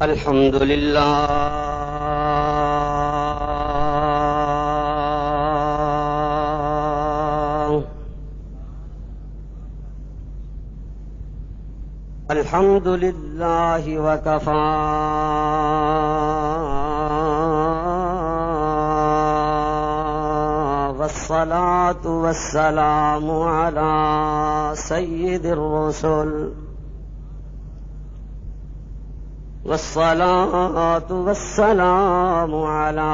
الحمد لله الحمد لله وكفى والصلاة والسلام على سيد الرسل والصلاة والسلام على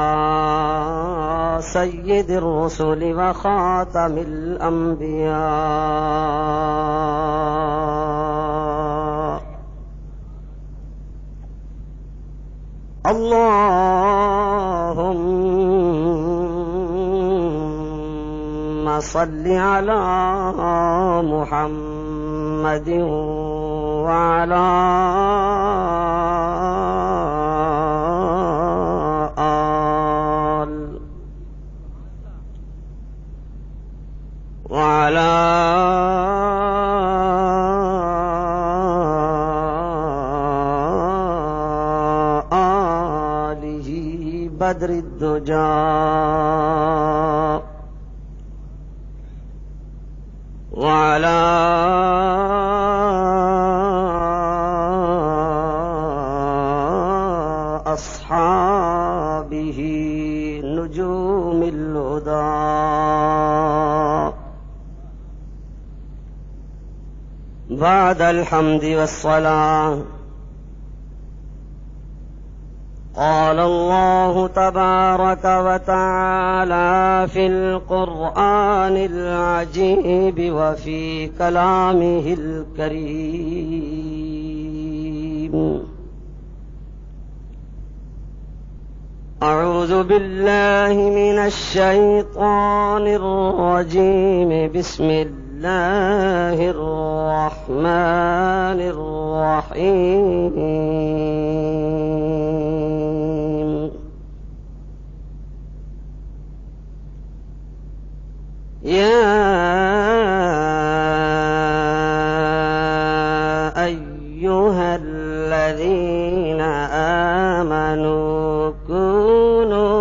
سيد الرسل وخاتم الأنبياء. اللهم صل على محمد وعلى آله بدر الدجى وعلى أصحابه نجوم الهدى. بعد الحمد والصلاة قال الله تبارك وتعالى في القرآن العجيب وفي كلامه الكريم: أعوذ بالله من الشيطان الرجيم. بسم الله الرحمن الرحيم. يا أيها الذين آمنوا كونوا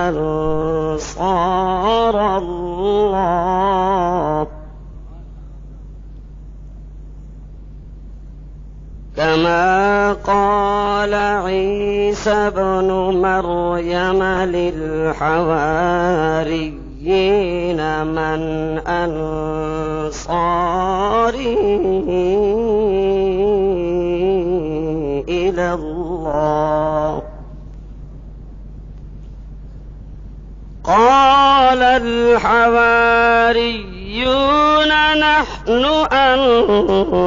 أنصار الله كما قال عيسى ابن مريم للحواريين: من أنصاري إلى الله؟ قال الحواريون: نحن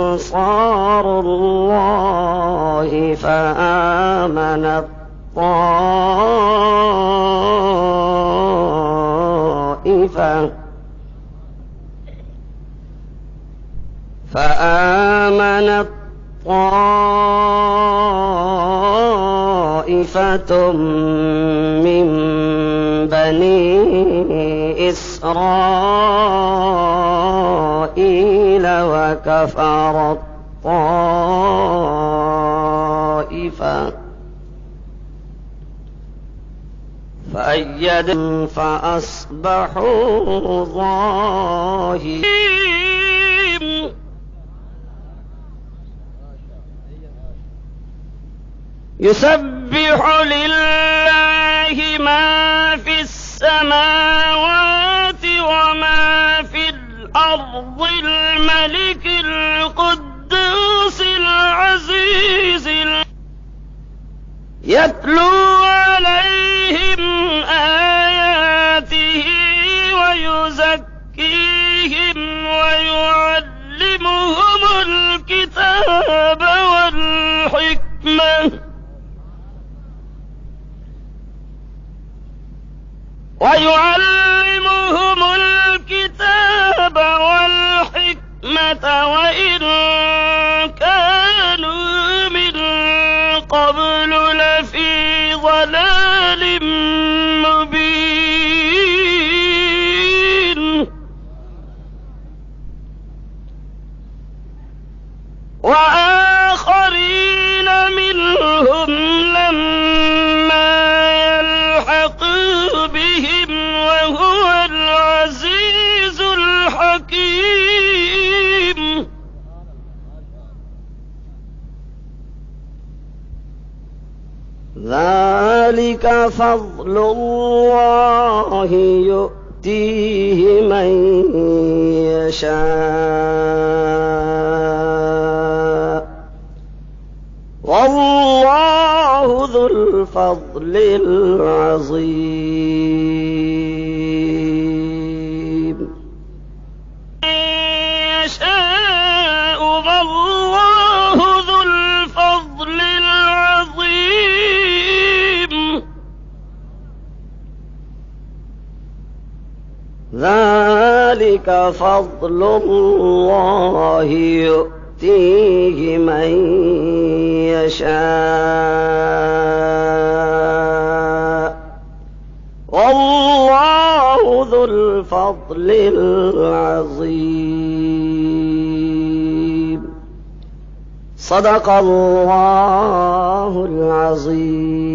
أنصار الله. فآمنت طائفة من بني إسرائيل وكفرت طائفة فأيدهم فأصبحوا ظاهرين. يسبح لله ما في السماوات وما في الأرض الملك القدوس العزيز يتلو عليهم آياته ويزكيهم ويعلمهم الكتاب والحكمة ذلك فضل الله يؤتيه من يشاء والله ذو الفضل العظيم. يشاء والله ذو الفضل العظيم. ذلك فضل الله يؤتيه من يشاء والله ذو الفضل العظيم. صدق الله العظيم.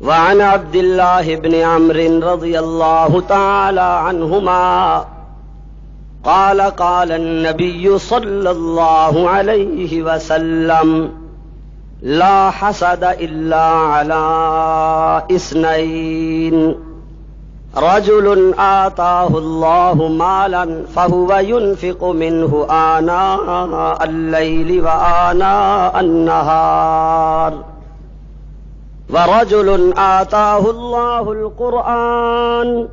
وعن عبد الله بن عمرو رضي الله تعالى عنهما قال قال النبي صلى الله عليه وسلم لا حسد إلا على اثنين رجل آتاه الله مالا فهو ينفق منه آناء الليل وآناء النهار ورجل آتاه الله القرآن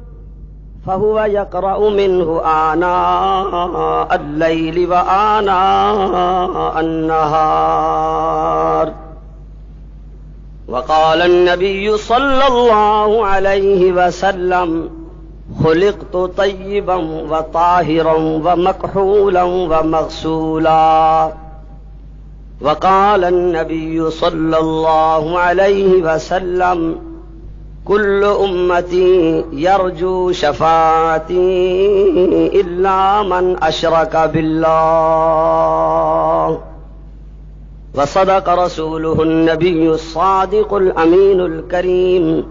فهو يقرأ منه آناء الليل وآناء النهار. وقال النبي صلى الله عليه وسلم خلقت طيبا وطاهرا ومكحولا ومغسولا. وقال النبي صلى الله عليه وسلم كل أمتي يرجو شفاعتي إلا من أشرك بالله. وصدق رسوله النبي الصادق الأمين الكريم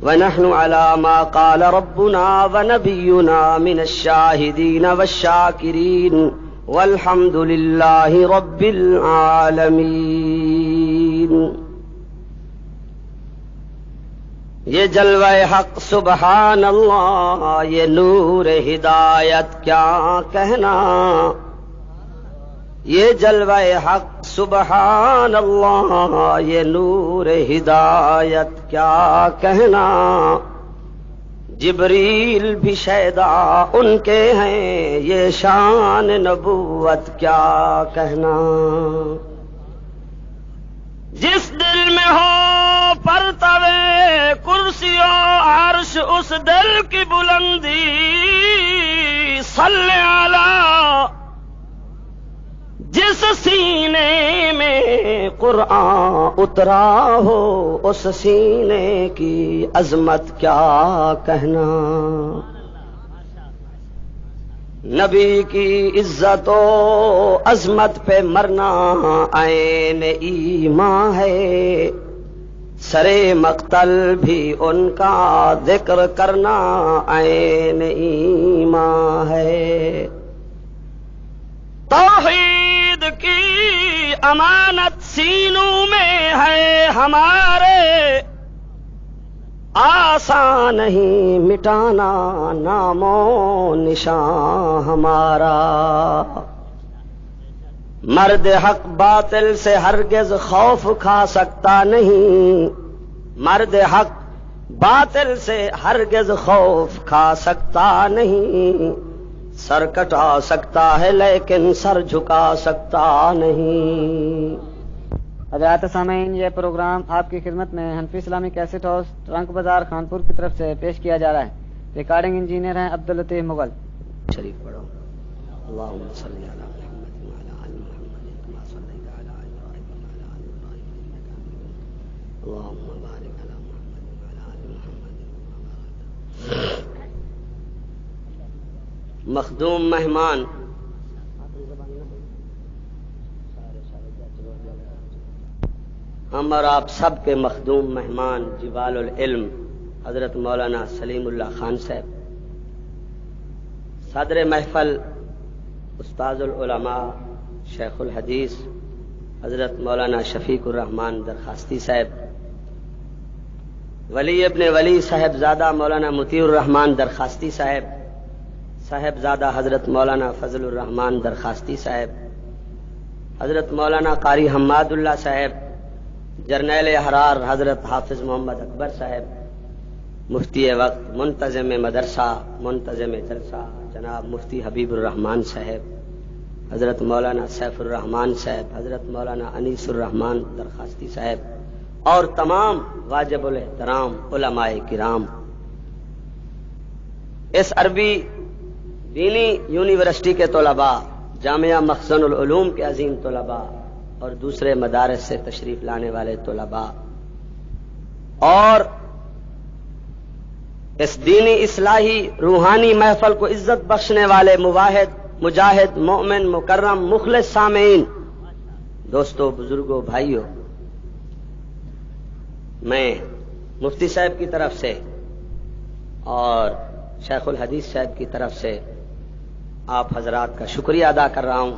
ونحن على ما قال ربنا ونبينا من الشاهدين والشاكرين والحمد لله رب العالمين. یہ جلوہ حق سبحان اللہ، یہ نور ہدایت کیا کہنا. یہ جلوہ حق سبحان اللہ، یہ نور ہدایت کیا کہنا. جبریل بھی شیدا ان کے ہیں، یہ شان نبوت کیا کہنا. جس دل میں ہو پرتوے کرسی و عرش، اس دل کی بلندی صلی علی. جس سینے میں قرآن اترا ہو، اس سینے کی عظمت کیا کہنا. نبی کی عزت و عظمت پہ مرنا عین ایمان ہے. سرے مقتل بھی ان کا ذکر کرنا عین ایمان ہے. توحید کی امانت سینوں میں ہے ہمارے، آسان نہیں مٹانا نام و نشان ہمارا. مرد حق باطل سے ہرگز خوف کھا سکتا نہیں. مرد حق باطل سے ہرگز خوف کھا سکتا نہیں. سر کٹا سکتا ہے لیکن سر جھکا سکتا نہیں. حضرات سامعین، یہ پروگرام آپ کی خدمت میں حنفی اسلامی کیسٹ ہاؤس ٹرنک بازار خانپور کی طرف سے پیش کیا جا رہا ہے. ریکارڈنگ انجینئر ہیں عبداللطیف مغل. شریف پڑھو. اللہم صلی علی محمد وعلی آل محمد کما صلیت علی ابراہیم وعلی آل ابراہیم انک حمید مجید. اللہم بارک علی محمد وعلی آل محمد. مخدوم مہمان، ہم اور آپ سب کے مخدوم مہمان جبال العلم حضرت مولانا سلیم اللہ خان صاحب، صدر محفل استاذ العلماء شیخ الحدیث حضرت مولانا شفیق الرحمان درخواستی صاحب، ولی ابن ولی صاحبزادہ مولانا مطیع الرحمان درخواستی صاحب، صاحبزادہ حضرت مولانا فضل الرحمان درخواستی صاحب، حضرت مولانا قاری حماد اللہ صاحب، جرنیل احرار حضرت حافظ محمد اکبر صاحب، مفتی وقت منتظم مدرسہ منتظم جلسہ جناب مفتی حبیب الرحمان صاحب، حضرت مولانا سیف الرحمان صاحب، حضرت مولانا انیس الرحمان درخواستی صاحب اور تمام واجب الاحترام علماء کرام، اس عربی دینی یونیورسٹی کے طلباء، جامعہ مخزن العلوم کے عظیم طلباء اور دوسرے مدارس سے تشریف لانے والے طلباء، اور اس دینی اصلاحی روحانی محفل کو عزت بخشنے والے مواحد مجاہد مومن مکرم مخلص سامعین، دوستو بزرگوں بھائیوں، میں مفتی صاحب کی طرف سے اور شیخ الحدیث صاحب کی طرف سے آپ حضرات کا شکریہ ادا کر رہا ہوں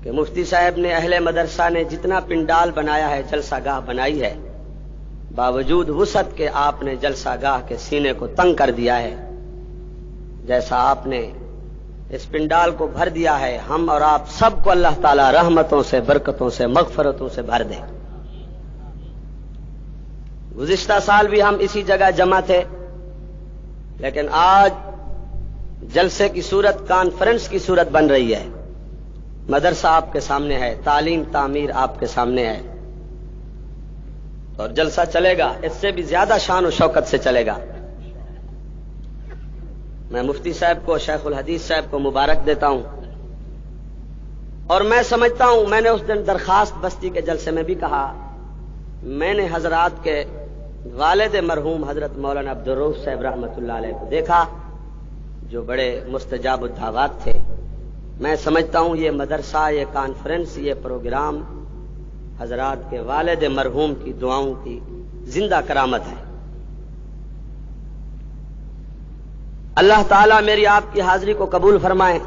کہ مفتی صاحب نے اہل مدرسہ نے جتنا پنڈال بنایا ہے، جلسہ گاہ بنائی ہے، باوجود وسعت کے آپ نے جلسہ گاہ کے سینے کو تنگ کر دیا ہے۔ جیسا آپ نے اس پنڈال کو بھر دیا ہے، ہم اور آپ سب کو اللہ تعالی رحمتوں سے برکتوں سے مغفرتوں سے بھر دے۔ گزشتہ سال بھی ہم اسی جگہ جمع تھے، لیکن آج جلسے کی صورت کانفرنس کی صورت بن رہی ہے۔ مدرسہ آپ کے سامنے ہے، تعلیم تعمیر آپ کے سامنے ہے، اور جلسہ چلے گا، اس سے بھی زیادہ شان و شوکت سے چلے گا۔ میں مفتی صاحب کو، شیخ الحدیث صاحب کو مبارک دیتا ہوں، اور میں سمجھتا ہوں، میں نے اس دن درخواست بستی کے جلسے میں بھی کہا، میں نے حضرات کے والد مرحوم حضرت مولانا عبدالرؤف صاحب رحمۃ اللہ علیہ کو دیکھا، جو بڑے مستجاب الدعوات تھے۔ میں سمجھتا ہوں یہ مدرسہ، یہ کانفرنس، یہ پروگرام حضرات کے والد مرحوم کی دعاؤں کی زندہ کرامت ہے۔ اللہ تعالیٰ میری آپ کی حاضری کو قبول فرمائے۔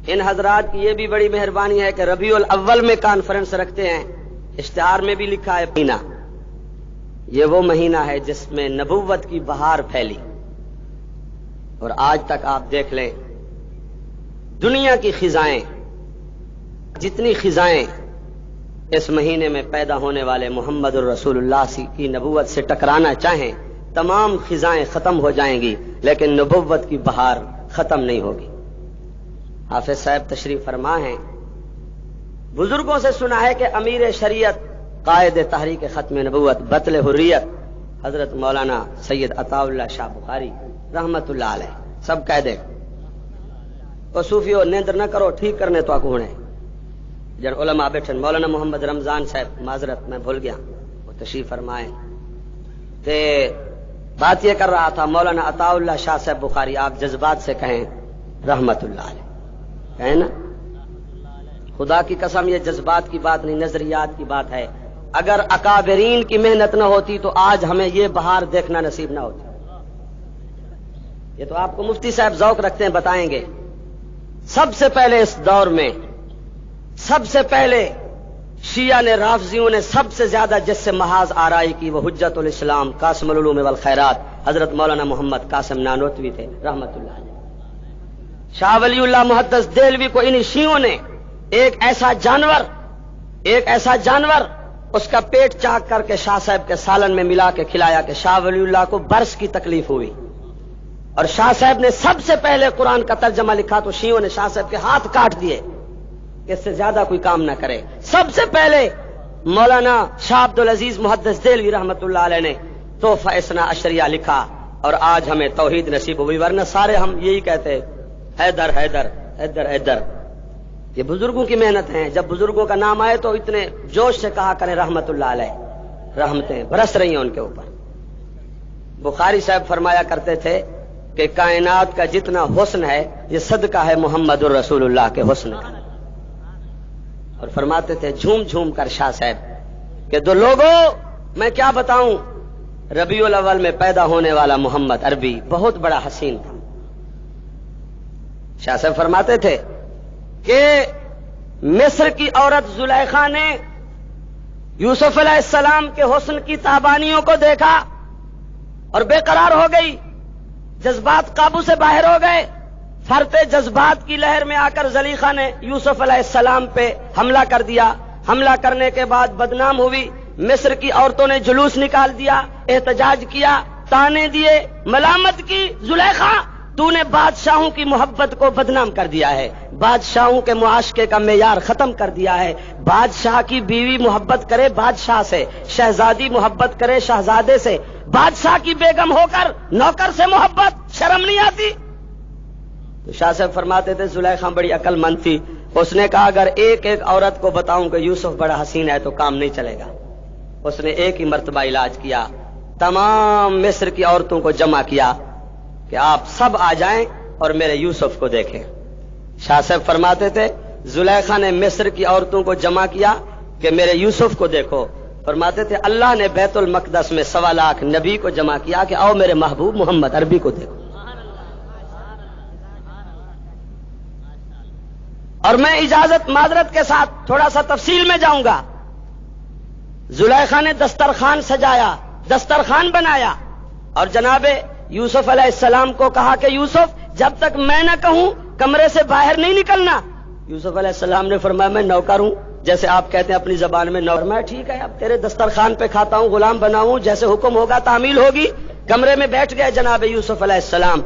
ان حضرات کی یہ بھی بڑی مہربانی ہے کہ ربیع الاول میں کانفرنس رکھتے ہیں، اشتہار میں بھی لکھا ہے مہینہ، یہ وہ مہینہ ہے جس میں نبوت کی بہار پھیلی، اور آج تک آپ دیکھ لیں دنیا کی خزائیں، جتنی خزائیں اس مہینے میں پیدا ہونے والے محمد الرسول اللہ کی نبوت سے ٹکرانا چاہیں، تمام خزائیں ختم ہو جائیں گی، لیکن نبوت کی بہار ختم نہیں ہوگی۔ حافظ صاحب تشریف فرما ہیں، بزرگوں سے سنا ہے کہ امیر شریعت قائد تحریک ختم نبوت بطل حریت حضرت مولانا سید عطا اللہ شاہ بخاری رحمت اللہ علیہ سب کہہ دے او صوفیو نیندر نہ کرو، ٹھیک کرنے تو آکو ہونے جن علماء بیٹھن، مولانا محمد رمضان صاحب معذرت میں بھول گیا، وہ تشریف فرمائے تے بات یہ کر رہا تھا مولانا عطا اللہ شاہ صاحب بخاری، آپ جذبات سے کہیں رحمت اللہ علیہ، کہیں نا، خدا کی قسم یہ جذبات کی بات نہیں، نظریات کی بات ہے۔ اگر اکابرین کی محنت نہ ہوتی تو آج ہمیں یہ بہار دیکھنا نصیب نہ ہوتی۔ یہ تو آپ کو مفتی صاحب ذوق رکھتے ہیں، بتائیں گے۔ سب سے پہلے اس دور میں سب سے پہلے شیعہ نے، رافضیوں نے سب سے زیادہ جس سے محاذ آرائی کی، وہ حجت الاسلام قاسم العلوم والخیرات حضرت مولانا محمد قاسم نانوتوی تھے رحمت اللہ علیہ۔ شاہ ولی اللہ محدث دہلوی کو انہی شیعوں نے ایک ایسا جانور اس کا پیٹ چاک کر کے شاہ صاحب کے سالن میں ملا کے کھلایا کہ شاہ ولی اللہ کو برس کی تکلیف ہوئی، اور شاہ صاحب نے سب سے پہلے قرآن کا ترجمہ لکھا تو شیعوں نے شاہ صاحب کے ہاتھ کاٹ دیے کہ اس سے زیادہ کوئی کام نہ کرے۔ سب سے پہلے مولانا شاہ عبدالعزیز محدث دہلوی رحمت اللہ علیہ نے تحفہ اثنا عشریہ لکھا، اور آج ہمیں توحید نصیب ہوئی، ورنہ سارے ہم یہی کہتے حیدر حیدر حیدر حیدر۔ یہ بزرگوں کی محنت ہے، جب بزرگوں کا نام آئے تو اتنے جوش سے کہا کریں رحمت اللہ علیہ، رحمتیں برس رہی ہیں ان کے اوپر۔ بخاری صاحب فرمایا کرتے تھے کہ کائنات کا جتنا حسن ہے یہ صدقہ ہے محمد الرسول اللہ کے حسن کا، اور فرماتے تھے جھوم جھوم کر شاہ صاحب کہ دو لوگوں میں کیا بتاؤں، ربیع الاول میں پیدا ہونے والا محمد عربی بہت بڑا حسین تھا۔ شاہ صاحب فرماتے تھے کہ مصر کی عورت زلیخا نے یوسف علیہ السلام کے حسن کی تابانیوں کو دیکھا اور بے قرار ہو گئی، جذبات قابو سے باہر ہو گئے. فرتے جذبات کی لہر میں آ کر زلیخا نے یوسف علیہ السلام پہ حملہ کر دیا. حملہ کرنے کے بعد بدنام ہوئی. مصر کی عورتوں نے جلوس نکال دیا، احتجاج کیا، تانے دیے، ملامت کی. زلیخا تو نے بادشاہوں کی محبت کو بدنام کر دیا ہے، بادشاہوں کے معاشقے کا معیار ختم کر دیا ہے. بادشاہ کی بیوی محبت کرے بادشاہ سے، شہزادی محبت کرے شہزادے سے، بادشاہ کی بیگم ہو کر نوکر سے محبت، شرم نہیں آتی؟ تو شاہ صاحب فرماتے تھے زلیخا بڑی عقل مند تھی. اس نے کہا اگر ایک ایک عورت کو بتاؤں کہ یوسف بڑا حسین ہے تو کام نہیں چلے گا. اس نے ایک ہی مرتبہ علاج کیا، تمام مصر کی عورتوں کو جمع کیا کہ آپ سب آ جائیں اور میرے یوسف کو دیکھیں. شاہ صاحب فرماتے تھے زلیخا نے مصر کی عورتوں کو جمع کیا کہ میرے یوسف کو دیکھو. فرماتے تھے اللہ نے بیت المقدس میں 1.25 لاکھ نبی کو جمع کیا کہ آؤ میرے محبوب محمد عربی کو دیکھو. اور میں اجازت معذرت کے ساتھ تھوڑا سا تفصیل میں جاؤں گا. زلیخا نے دسترخوان سجایا، دسترخوان بنایا اور جناب یوسف علیہ السلام کو کہا کہ یوسف جب تک میں نہ کہوں کمرے سے باہر نہیں نکلنا. یوسف علیہ السلام نے فرمایا میں نوکر ہوں، جیسے آپ کہتے ہیں اپنی زبان میں نوکر. میں ٹھیک ہے اب تیرے دسترخوان پہ کھاتا ہوں، غلام بناؤں، جیسے حکم ہوگا تعمیل ہوگی. کمرے میں بیٹھ گئے جناب یوسف علیہ السلام.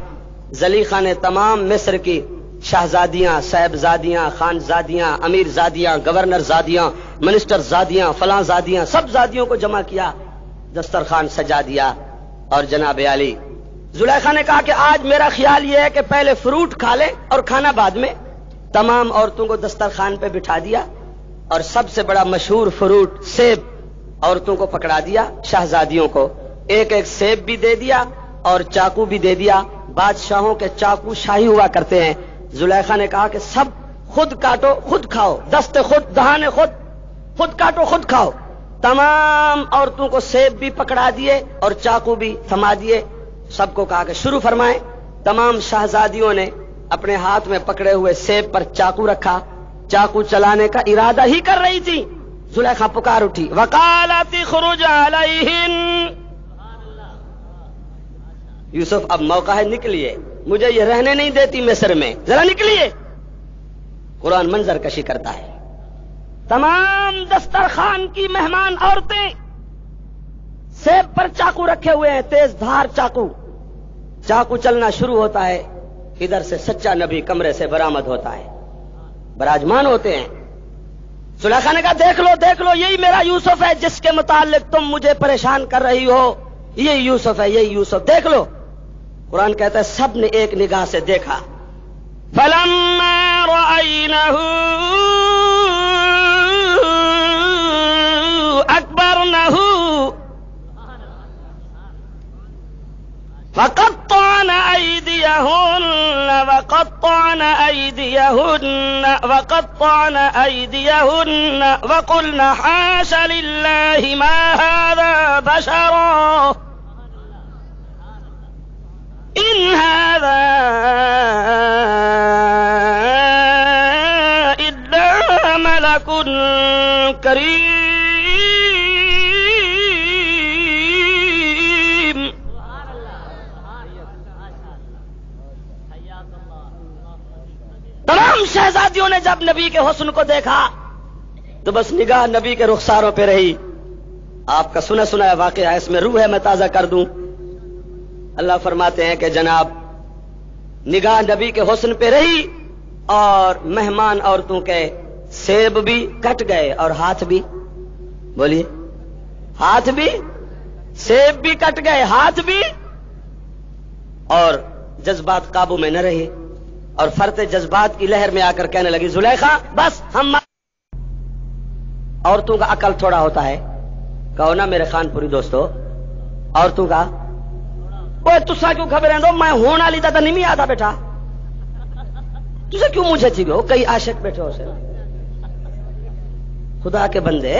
زلیخا نے تمام مصر کی شہزادیاں، صاحبزادیاں، خانزادیاں، امیر زادیاں، گورنر زادیاں، منسٹر زادیاں، فلاں زادیاں، سب زادیوں کو جمع کیا، دسترخوان سجا دیا. اور جناب علی زلیخا نے کہا کہ آج میرا خیال یہ ہے کہ پہلے فروٹ کھا لیں اور کھانا بعد میں. تمام عورتوں کو دسترخوان پہ بٹھا دیا اور سب سے بڑا مشہور فروٹ سیب عورتوں کو پکڑا دیا، شہزادیوں کو ایک ایک سیب بھی دے دیا اور چاقو بھی دے دیا. بادشاہوں کے چاقو شاہی ہوا کرتے ہیں. زلیخا نے کہا کہ سب خود کاٹو خود کھاؤ، دست خود دہانے خود، خود کاٹو خود کھاؤ. تمام عورتوں کو سیب بھی پکڑا دیے اور چاقو بھی تھما دیے. سب کو کہا کہ شروع فرمائیں. تمام شہزادیوں نے اپنے ہاتھ میں پکڑے ہوئے سیب پر چاقو رکھا. چاقو چلانے کا ارادہ ہی کر رہی تھی. زلیخا پکار اٹھی وقالت اخرج علیہن. یوسف اب موقع ہے نکلیے، مجھے یہ رہنے نہیں دیتی مصر میں، ذرا نکلیے. قرآن منظر کشی کرتا ہے. تمام دسترخوان کی مہمان عورتیں سیب پر چاقو رکھے ہوئے ہیں، تیز دھار چاقو. چاقو چلنا شروع ہوتا ہے. ادھر سے سچا نبی کمرے سے برآمد ہوتا ہے، براجمان ہوتے ہیں. زلیخا نے کہا دیکھ لو یہی میرا یوسف ہے جس کے متعلق تم مجھے پریشان کر رہی ہو. یہی یوسف ہے، یہی یوسف، دیکھ لو. قرآن کہتا ہے سب نے ایک نگاہ سے دیکھا. فلما رأينه أكبرنه وقطعن أيديهن وقلن حاش لله ما هذا بشرا إن هذا إلا ملك كريم. تمام شہزادیوں نے جب نبی کے حسن کو دیکھا تو بس نگاہ نبی کے رخساروں پہ رہی. آپ کا سنا ہے واقعہ، اس میں روح ہے میں تازہ کر دوں. اللہ فرماتے ہیں کہ جناب نگاہ نبی کے حسن پہ رہی اور مہمان عورتوں کے سیب بھی کٹ گئے اور ہاتھ بھی، بولیے، ہاتھ بھی، سیب بھی کٹ گئے، ہاتھ بھی. اور جذبات قابو میں نہ رہے اور فرط جذبات کی لہر میں آ کر کہنے لگی زلیخا بس ہم. عورتوں کا عقل تھوڑا ہوتا ہے. کہو نا میرے خان پوری دوستو، عورتوں کا اوے تسا کیوں گھبرے دو، میں ہونا لی تا نہیں آتا بیٹا، تسے کیوں مجھے تھی گو. کئی عاشق بیٹھے ہو سے خدا کے بندے،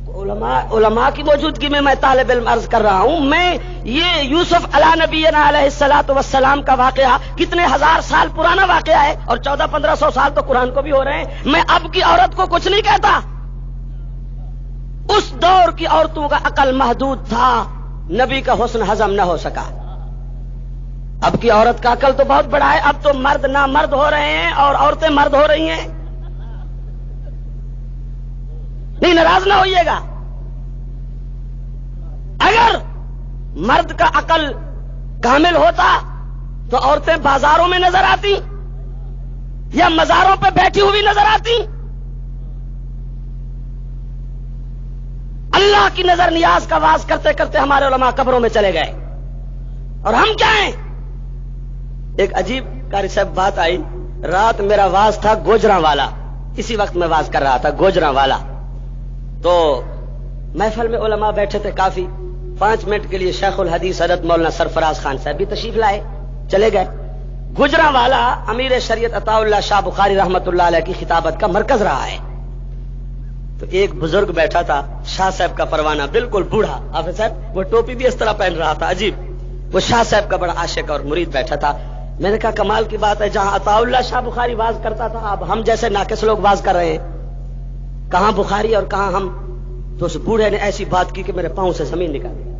علماء کی موجودگی میں میں طالب علم عرض کر رہا ہوں، میں یہ یوسف علیہ نبینا علیہ الصلوۃ والسلام کا واقعہ کتنے ہزار سال پرانا واقعہ ہے، اور 1400-1500 سال تو قرآن کو بھی ہو رہے ہیں. میں اب کی عورت کو کچھ نہیں کہتا، اس دور کی عورتوں کا عقل محدود تھا، نبی کا حسن ہضم نہ ہو سکا. اب کی عورت کا عقل تو بہت بڑا ہے، اب تو مرد نامرد ہو رہے ہیں اور عورتیں مرد ہو رہی ہیں. نہیں، ناراض نہ ہوئیے گا. اگر مرد کا عقل کامل ہوتا تو عورتیں بازاروں میں نظر آتی یا مزاروں پہ بیٹھی ہوئی نظر آتی. اللہ کی نظر نیاز کا واز کرتے کرتے ہمارے علماء قبروں میں چلے گئے، اور ہم کیا ہیں؟ ایک عجیب قاری صاحب بات آئی، رات میرا واز تھا گوجراں والا، اسی وقت میں واز کر رہا تھا گوجراں والا. تو محفل میں علماء بیٹھے تھے کافی، 5 منٹ کے لیے شیخ الحدیث حضرت مولانا سرفراز خان صاحب بھی تشریف لائے، چلے گئے. گجراں والا امیر شریعت عطا اللہ شاہ بخاری رحمت اللہ علیہ کی خطابت کا مرکز رہا ہے. تو ایک بزرگ بیٹھا تھا، شاہ صاحب کا پروانہ، بالکل بوڑھا حافظ صاحب، وہ ٹوپی بھی اس طرح پہن رہا تھا، عجیب. وہ شاہ صاحب کا بڑا عاشق اور مرید بیٹھا تھا. میں نے کہا کمال کی بات ہے، جہاں عطا اللہ شاہ بخاری واز کرتا تھا اب ہم جیسے ناقص لوگ واز کر رہے ہیں، کہاں بخاری اور کہاں ہم. تو اس بوڑھے نے ایسی بات کی کہ میرے پاؤں سے زمین نکال دی.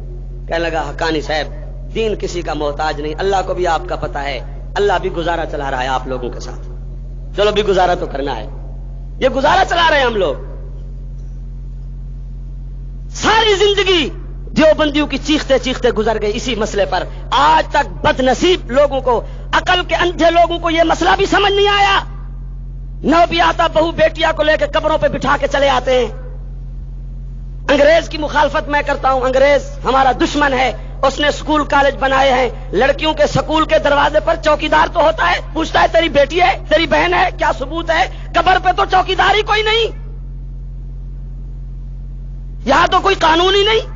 کہنے لگا حقانی صاحب، دین کسی کا محتاج نہیں، اللہ کو بھی آپ کا پتہ ہے، اللہ بھی گزارا چلا رہا ہے آپ لوگوں کے ساتھ، چلو بھی گزارا تو کرنا ہے. یہ گزارا چلا رہے ہیں ہم لوگ. ساری زندگی دیوبندیوں کی چیختے چیختے گزر گئی اسی مسئلے پر. آج تک بد نصیب لوگوں کو، عقل کے اندھے لوگوں کو یہ مسئلہ بھی سمجھ نہیں آیا. نو بھی آتا بہو بیٹیا کو لے کے قبروں پہ بٹھا کے چلے آتے ہیں. انگریز کی مخالفت میں کرتا ہوں، انگریز ہمارا دشمن ہے، اس نے سکول کالج بنائے ہیں، لڑکیوں کے سکول کے دروازے پر چوکیدار تو ہوتا ہے، پوچھتا ہے تیری بیٹی ہے، تیری بہن ہے، کیا ثبوت ہے؟ قبر پہ تو چوکیدار ہی کوئی نہیں، یہاں تو کوئی قانون ہی نہیں.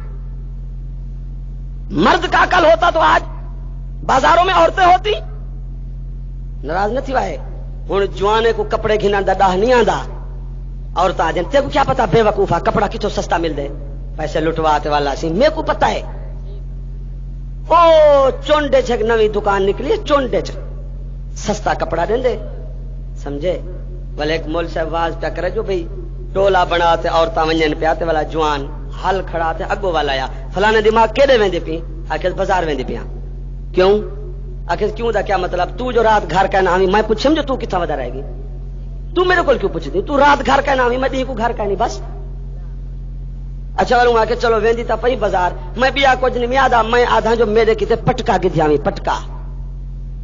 مرد کا عقل ہوتا تو آج بازاروں میں عورتیں ہوتی. ناراض نہ تھی وائے ہوں جوانے کو کپڑے گھنا ڈاہ نہیں آندا، عورت آ جائیں. تیرے کو کیا پتا بے وقوفا کپڑا کتوں سستا مل دے، پیسے لٹواتے والا سی، میرے کو پتا ہے. او چونڈے چھ نوی دکان نکلی، چونڈے چھ سستا کپڑا دیں دے، سمجھے. بھلے ایک مول صاحب واز پیا کرے جو بھئی ٹولا بناتے عورتاں ونجن پیاتے والا جوان حل کھڑا تے اگو والا یا فلانے دماغ کیڑے ویندے پی، آکھے بازار ویندے پیاں. کیوں؟ آخر کیوں دا کیا مطلب؟ تو جو رات گھر کا نامی میں پوچھم جو تو کتنا ودا رہے گی، تو میرے کو کیوں پوچھتی؟ تو رات گھر کا نامی میں دی کو گھر کا نہیں بس. اچھا والوں آ کے چلو ویندی تا پئی بازار، میں بھی آ کچھ نہیں میں آدھا میں آدھا جو میرے کتے پٹکا گدھیاویں پٹکا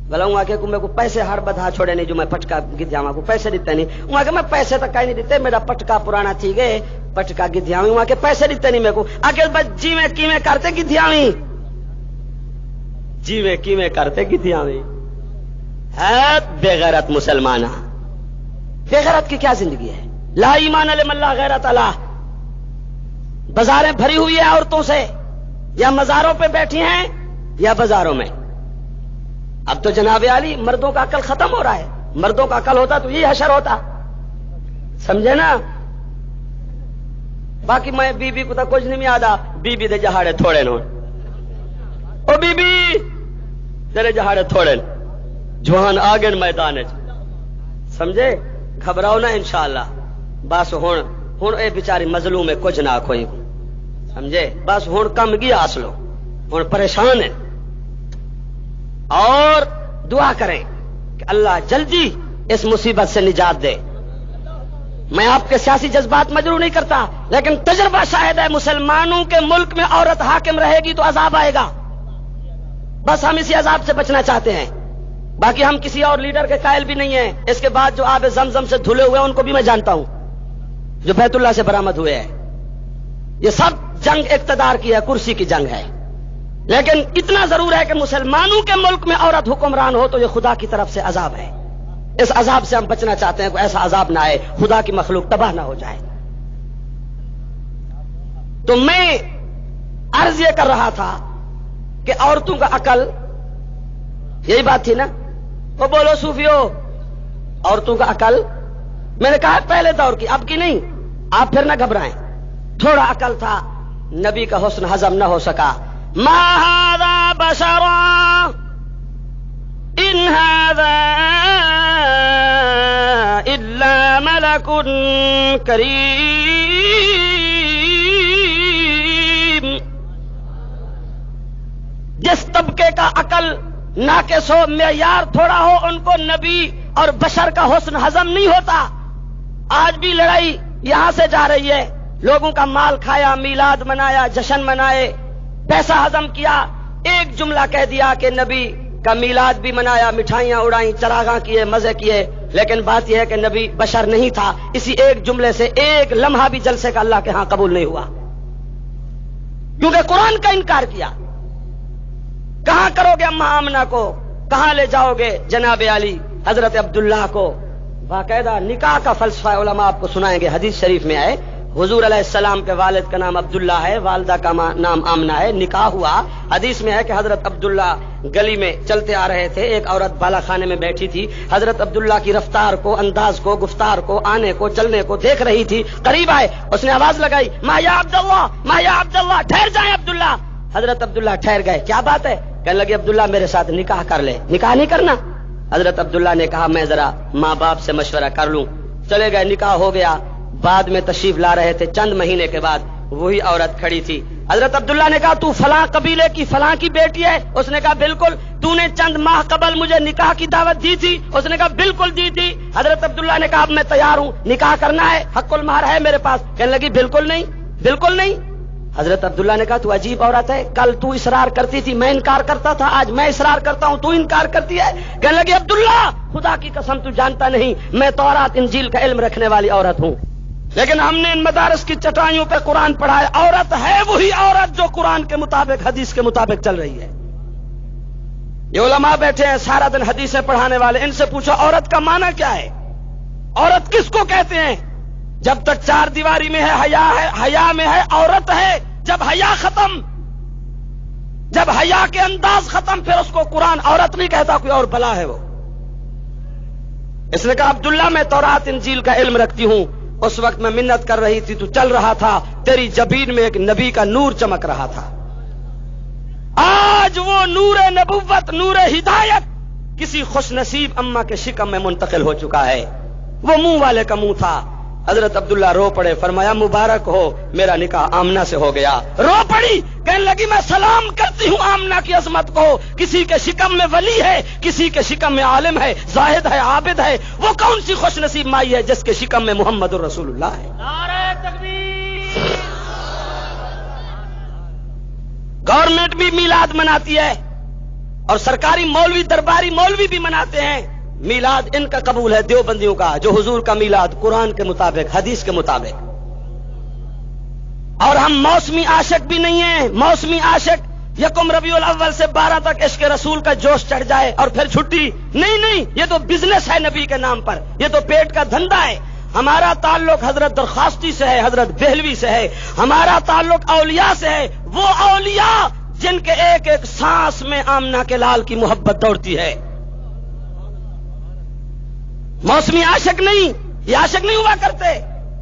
بلاؤں آ کے کو میرے کو پیسے ہر بدھا چھوڑے نہیں جو میں پٹکا گدھیاواں کو پیسے دیتے نہیں. وہاں کے میں پیسے تک کہیں نہیں دیتے، میرا پٹکا پرانا تھی گئے پٹکا گدھیاویں، وہاں کے پیسے دیتے نہیں میرے کو. آگے بس جی میں کیویں کرتے گدھیاویں، جی میں کیویں کرتے گدھیاویں. ہے بے غیرت مسلمانہ، بے غیرت کی کیا زندگی ہے؟ لا ایمان لمن لا غیرت اللہ. بازاریں بھری ہوئی ہیں عورتوں سے، یا مزاروں پہ بیٹھی ہیں یا بازاروں میں. اب تو جناب علی مردوں کا عقل ختم ہو رہا ہے. مردوں کا عقل ہوتا تو یہ حشر ہوتا، سمجھے نا. باقی میں بی بی کو تو کچھ نہیں آدا، بی بی دے جہاڑے تھوڑے نو، او بی بی تیرے جہاڑے تھوڑے جوان آگے میدان سمجھے. گھبراؤ نہ انشاءاللہ. بس ہن اے بیچاری مظلوم ہے، کچھ نہ کوئی سمجھے. بس ہن کم گیا اصلو، ہن پریشان ہے. اور دعا کریں کہ اللہ جلدی اس مصیبت سے نجات دے. میں آپ کے سیاسی جذبات مجروح نہیں کرتا، لیکن تجربہ شاہد ہے مسلمانوں کے ملک میں عورت حاکم رہے گی تو عذاب آئے گا. بس ہم اسی عذاب سے بچنا چاہتے ہیں. باقی ہم کسی اور لیڈر کے قائل بھی نہیں ہیں. اس کے بعد جو آب زمزم سے دھلے ہوئے ان کو بھی میں جانتا ہوں، جو بیت اللہ سے برآمد ہوئے ہیں. یہ سب جنگ اقتدار کی ہے، کرسی کی جنگ ہے. لیکن اتنا ضرور ہے کہ مسلمانوں کے ملک میں عورت حکمران ہو تو یہ خدا کی طرف سے عذاب ہے. اس عذاب سے ہم بچنا چاہتے ہیں، کوئی ایسا عذاب نہ آئے، خدا کی مخلوق تباہ نہ ہو جائے. تو میں عرض یہ کر رہا تھا کہ عورتوں کا عقل، یہی بات تھی نا. وہ بولو صوفیو، عورتوں کا عقل میں نے کہا پہلے دور کی، اب کی نہیں. آپ پھر نہ گھبرائیں، تھوڑا عقل تھا، نبی کا حسن ہضم نہ ہو سکا. ما هذا بشرا ان هذا الا ملک کریم. جس طبقے کا عقل ناقص ہو، معیار تھوڑا ہو، ان کو نبی اور بشر کا حسن ہضم نہیں ہوتا. آج بھی لڑائی یہاں سے جا رہی ہے. لوگوں کا مال کھایا، میلاد منایا، جشن منائے، پیسہ ہضم کیا. ایک جملہ کہہ دیا کہ نبی کا میلاد بھی منایا، مٹھائیاں اڑائیں، چراغاں کیے، مزے کیے، لیکن بات یہ ہے کہ نبی بشر نہیں تھا. اسی ایک جملے سے ایک لمحہ بھی جلسے کا اللہ کے ہاں قبول نہیں ہوا، کیونکہ قرآن کا انکار کیا. کہاں کرو گے اماں آمنہ کو؟ کہاں لے جاؤ گے جناب علی حضرت عبداللہ کو؟ باقاعدہ نکاح کا فلسفہ علماء آپ کو سنائیں گے. حدیث شریف میں ہے حضور علیہ السلام کے والد کا نام عبداللہ ہے، والدہ کا نام آمنہ ہے. نکاح ہوا. حدیث میں ہے کہ حضرت عبداللہ گلی میں چلتے آ رہے تھے، ایک عورت بالا خانے میں بیٹھی تھی. حضرت عبداللہ کی رفتار کو، انداز کو، گفتار کو، آنے کو، چلنے کو دیکھ رہی تھی. قریب آئے، اس نے آواز لگائی، ما یا عبداللہ، ما یا عبداللہ، ٹھہر جائیں عبداللہ. حضرت عبداللہ ٹھہر گئے. کیا بات ہے؟ کہنے لگے عبداللہ میرے ساتھ نکاح کر لے. نکاح نہیں کرنا؟ حضرت عبداللہ نے کہا میں ذرا ماں باپ سے مشورہ کر لوں. چلے گئے، نکاح ہو گیا. بعد میں تشریف لا رہے تھے، چند مہینے کے بعد وہی عورت کھڑی تھی. حضرت عبداللہ نے کہا تو فلاں قبیلے کی فلاں کی بیٹی ہے؟ اس نے کہا بالکل. تو نے چند ماہ قبل مجھے نکاح کی دعوت دی تھی؟ اس نے کہا بالکل دی تھی. حضرت عبداللہ نے کہا اب میں تیار ہوں، نکاح کرنا ہے، حق المہر ہے میرے پاس. کہنے لگی بالکل نہیں، بالکل نہیں. حضرت عبداللہ نے کہا تو عجیب عورت ہے، کل تو اصرار کرتی تھی میں انکار کرتا تھا، آج میں اصرار کرتا ہوں تو انکار کرتی ہے. کہنے لگی عبداللہ خدا کی قسم تو جانتا نہیں میں تورات انجیل کا علم رکھنے والی عورت ہوں، لیکن ہم نے ان مدارس کی چٹائیوں پہ قرآن پڑھا ہے. عورت ہے وہی عورت جو قرآن کے مطابق، حدیث کے مطابق چل رہی ہے. یہ علماء بیٹھے ہیں سارا دن حدیثیں پڑھانے والے، ان سے پوچھو عورت کا معنی کیا ہے؟ عورت کس کو کہتے ہیں؟ جب تک چار دیواری میں ہے، حیا میں ہے، عورت ہے. جب حیا ختم، جب حیا کے انداز ختم، پھر اس کو قرآن عورت نہیں کہتا، کوئی اور بلا ہے وہ. اس نے کہا عبداللہ میں تورات انجیل کا علم رکھتی ہوں. اس وقت میں منت کر رہی تھی تو چل رہا تھا، تیری جبین میں ایک نبی کا نور چمک رہا تھا. آج وہ نور نبوت، نور ہدایت کسی خوش نصیب اماں کے شکم میں منتقل ہو چکا ہے. وہ منہ والے کا منہ تھا. حضرت عبداللہ رو پڑے، فرمایا مبارک ہو میرا نکاح آمنہ سے ہو گیا. رو پڑی، کہنے لگی میں سلام کرتی ہوں آمنہ کی عظمت کو. کسی کے شکم میں ولی ہے، کسی کے شکم میں عالم ہے، زاہد ہے، عابد ہے. وہ کون سی خوش نصیب مائی ہے جس کے شکم میں محمد الرسول اللہ ہے؟ نعرہ تکبیر. گورنمنٹ بھی میلاد مناتی ہے اور سرکاری مولوی، درباری مولوی بھی مناتے ہیں. میلاد ان کا قبول ہے دیوبندیوں کا، جو حضور کا میلاد قرآن کے مطابق، حدیث کے مطابق. اور ہم موسمی عاشق بھی نہیں ہیں. موسمی عاشق یکم ربیع الاول سے 12 تک عشق رسول کا جوش چڑھ جائے اور پھر چھٹی نہیں. یہ تو بزنس ہے نبی کے نام پر، یہ تو پیٹ کا دھندا ہے. ہمارا تعلق حضرت درخواستی سے ہے، حضرت بہلوی سے ہے. ہمارا تعلق اولیاء سے ہے، وہ اولیاء جن کے ایک ایک سانس میں آمنہ کے لال کی محبت دوڑتی ہے. موسمی عاشق نہیں، یہ عاشق نہیں ہوا کرتے.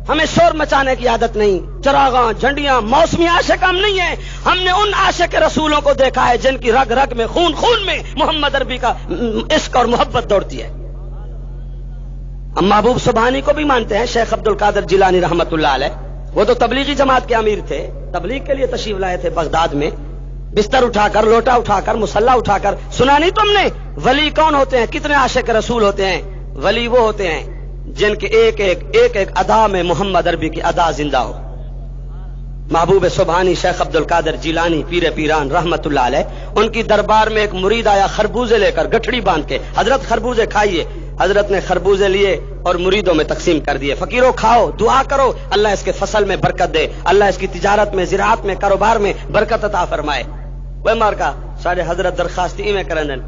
ہمیں شور مچانے کی عادت نہیں، چراغاں، جھنڈیاں، موسمی عاشق ہم نہیں ہیں. ہم نے ان عاشق رسولوں کو دیکھا ہے جن کی رگ رگ میں، خون خون میں محمد عربی کا عشق اور محبت دوڑتی ہے. ہم محبوب سبحانی کو بھی مانتے ہیں، شیخ عبد القادر جیلانی رحمت اللہ علیہ. وہ تو تبلیغی جماعت کے امیر تھے، تبلیغ کے لیے تشریف لائے تھے بغداد میں، بستر اٹھا کر، لوٹا اٹھا کر، مسلح اٹھا کر. سنا نہیں تم نے ولی کون ہوتے ہیں؟ کتنے عاشق رسول ہوتے ہیں؟ ولی وہ ہوتے ہیں جن کے ایک ایک ادا میں محمد عربی کی ادا زندہ ہو. محبوب سبحانی شیخ عبد القادر جیلانی پیر پیران رحمت اللہ علیہ، ان کی دربار میں ایک مرید آیا خربوزے لے کر، گٹھڑی باندھ کے، حضرت خربوزے کھائیے. حضرت نے خربوزے لیے اور مریدوں میں تقسیم کر دیے. فقیروں کھاؤ، دعا کرو اللہ اس کے فصل میں برکت دے، اللہ اس کی تجارت میں، زراعت میں، کاروبار میں برکت عطا فرمائے. وہ مار کا سارے حضرت درخواستی میں کرن.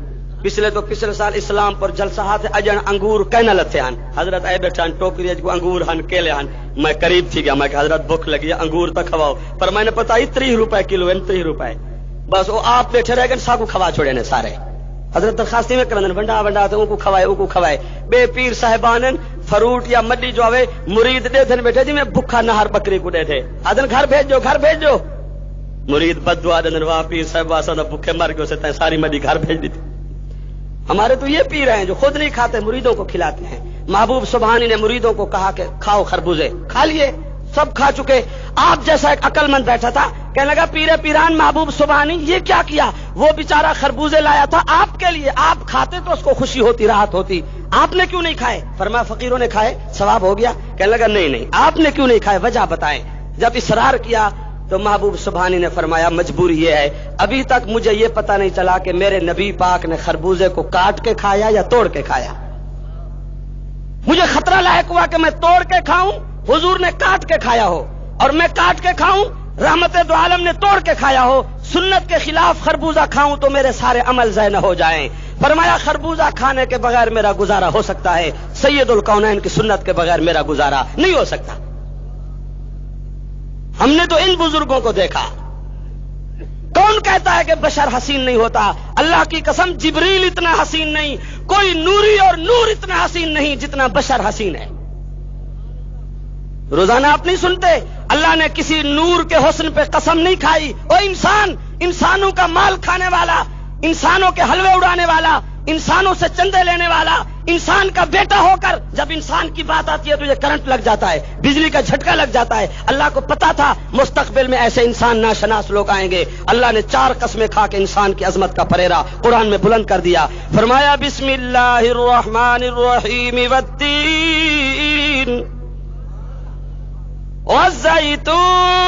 پچھلے سال اسلام پر جلسہ ہاتھ اجن انگور کہنا لتھے ہن. حضرت اے بیٹھا ٹوکری کو انگور ہن کیلے ہن. میں قریب تھی گیا، میں کہ حضرت بھوک لگی ہے انگور تو کھواؤ. پر میں نے پتا 30 روپے کلو ہے، 30 روپے. بس وہ آپ بیٹھے رہ گئے، ساکو کھوا چھوڑے نے سارے. حضرت درخواستی میں کرن ونڈا تو ان کو کھوائے بے پیر صاحبان فروٹ یا مڈی جو آوے مرید دے دن بیٹھے جی میں بھکھا نہار بکری کو دے تھے آدن گھر بھیج جو مرید بددعا دن وا پیر صاحب واسا بھوکے مر گئے اسے ساری مڈی گھر بھیج دی تھی. ہمارے تو یہ پیر ہیں جو خود نہیں کھاتے مریدوں کو کھلاتے ہیں. محبوب سبحانی نے مریدوں کو کہا کہ کھاؤ خربوزے, کھا لیے, سب کھا چکے. آپ جیسا ایک عقل مند بیٹھا تھا کہنے لگا پیر پیران محبوب سبحانی یہ کیا کیا, وہ بیچارہ خربوزے لایا تھا آپ کے لیے, آپ کھاتے تو اس کو خوشی ہوتی راحت ہوتی, آپ نے کیوں نہیں کھائے؟ فرمایا فقیروں نے کھائے ثواب ہو گیا. کہنے لگا نہیں آپ نے کیوں نہیں کھائے, وجہ بتائیں. جب اصرار کیا تو محبوب سبحانی نے فرمایا مجبوری یہ ہے, ابھی تک مجھے یہ پتہ نہیں چلا کہ میرے نبی پاک نے خربوزے کو کاٹ کے کھایا یا توڑ کے کھایا. مجھے خطرہ لاحق ہوا کہ میں توڑ کے کھاؤں, حضور نے کاٹ کے کھایا ہو, اور میں کاٹ کے کھاؤں, رحمت دو عالم نے توڑ کے کھایا ہو, سنت کے خلاف خربوزہ کھاؤں تو میرے سارے عمل ضائع نہ ہو جائیں. فرمایا خربوزہ کھانے کے بغیر میرا گزارا ہو سکتا ہے, سید الکونین کی سنت کے بغیر میرا گزارا نہیں ہو سکتا. ہم نے تو ان بزرگوں کو دیکھا. کون کہتا ہے کہ بشر حسین نہیں ہوتا؟ اللہ کی قسم جبریل اتنا حسین نہیں, کوئی نوری اور نور اتنا حسین نہیں جتنا بشر حسین ہے. روزانہ آپ نہیں سنتے اللہ نے کسی نور کے حسن پہ قسم نہیں کھائی. او انسان, انسانوں کا مال کھانے والا, انسانوں کے حلوے اڑانے والا, انسانوں سے چندے لینے والا, انسان کا بیٹا ہو کر جب انسان کی بات آتی ہے تو یہ کرنٹ لگ جاتا ہے, بجلی کا جھٹکا لگ جاتا ہے. اللہ کو پتا تھا مستقبل میں ایسے انسان ناشناس لوگ آئیں گے. اللہ نے 4 قسمیں کھا کے انسان کی عظمت کا پریرا قرآن میں بلند کر دیا. فرمایا بسم اللہ الرحمن الرحیم والتین والزیتون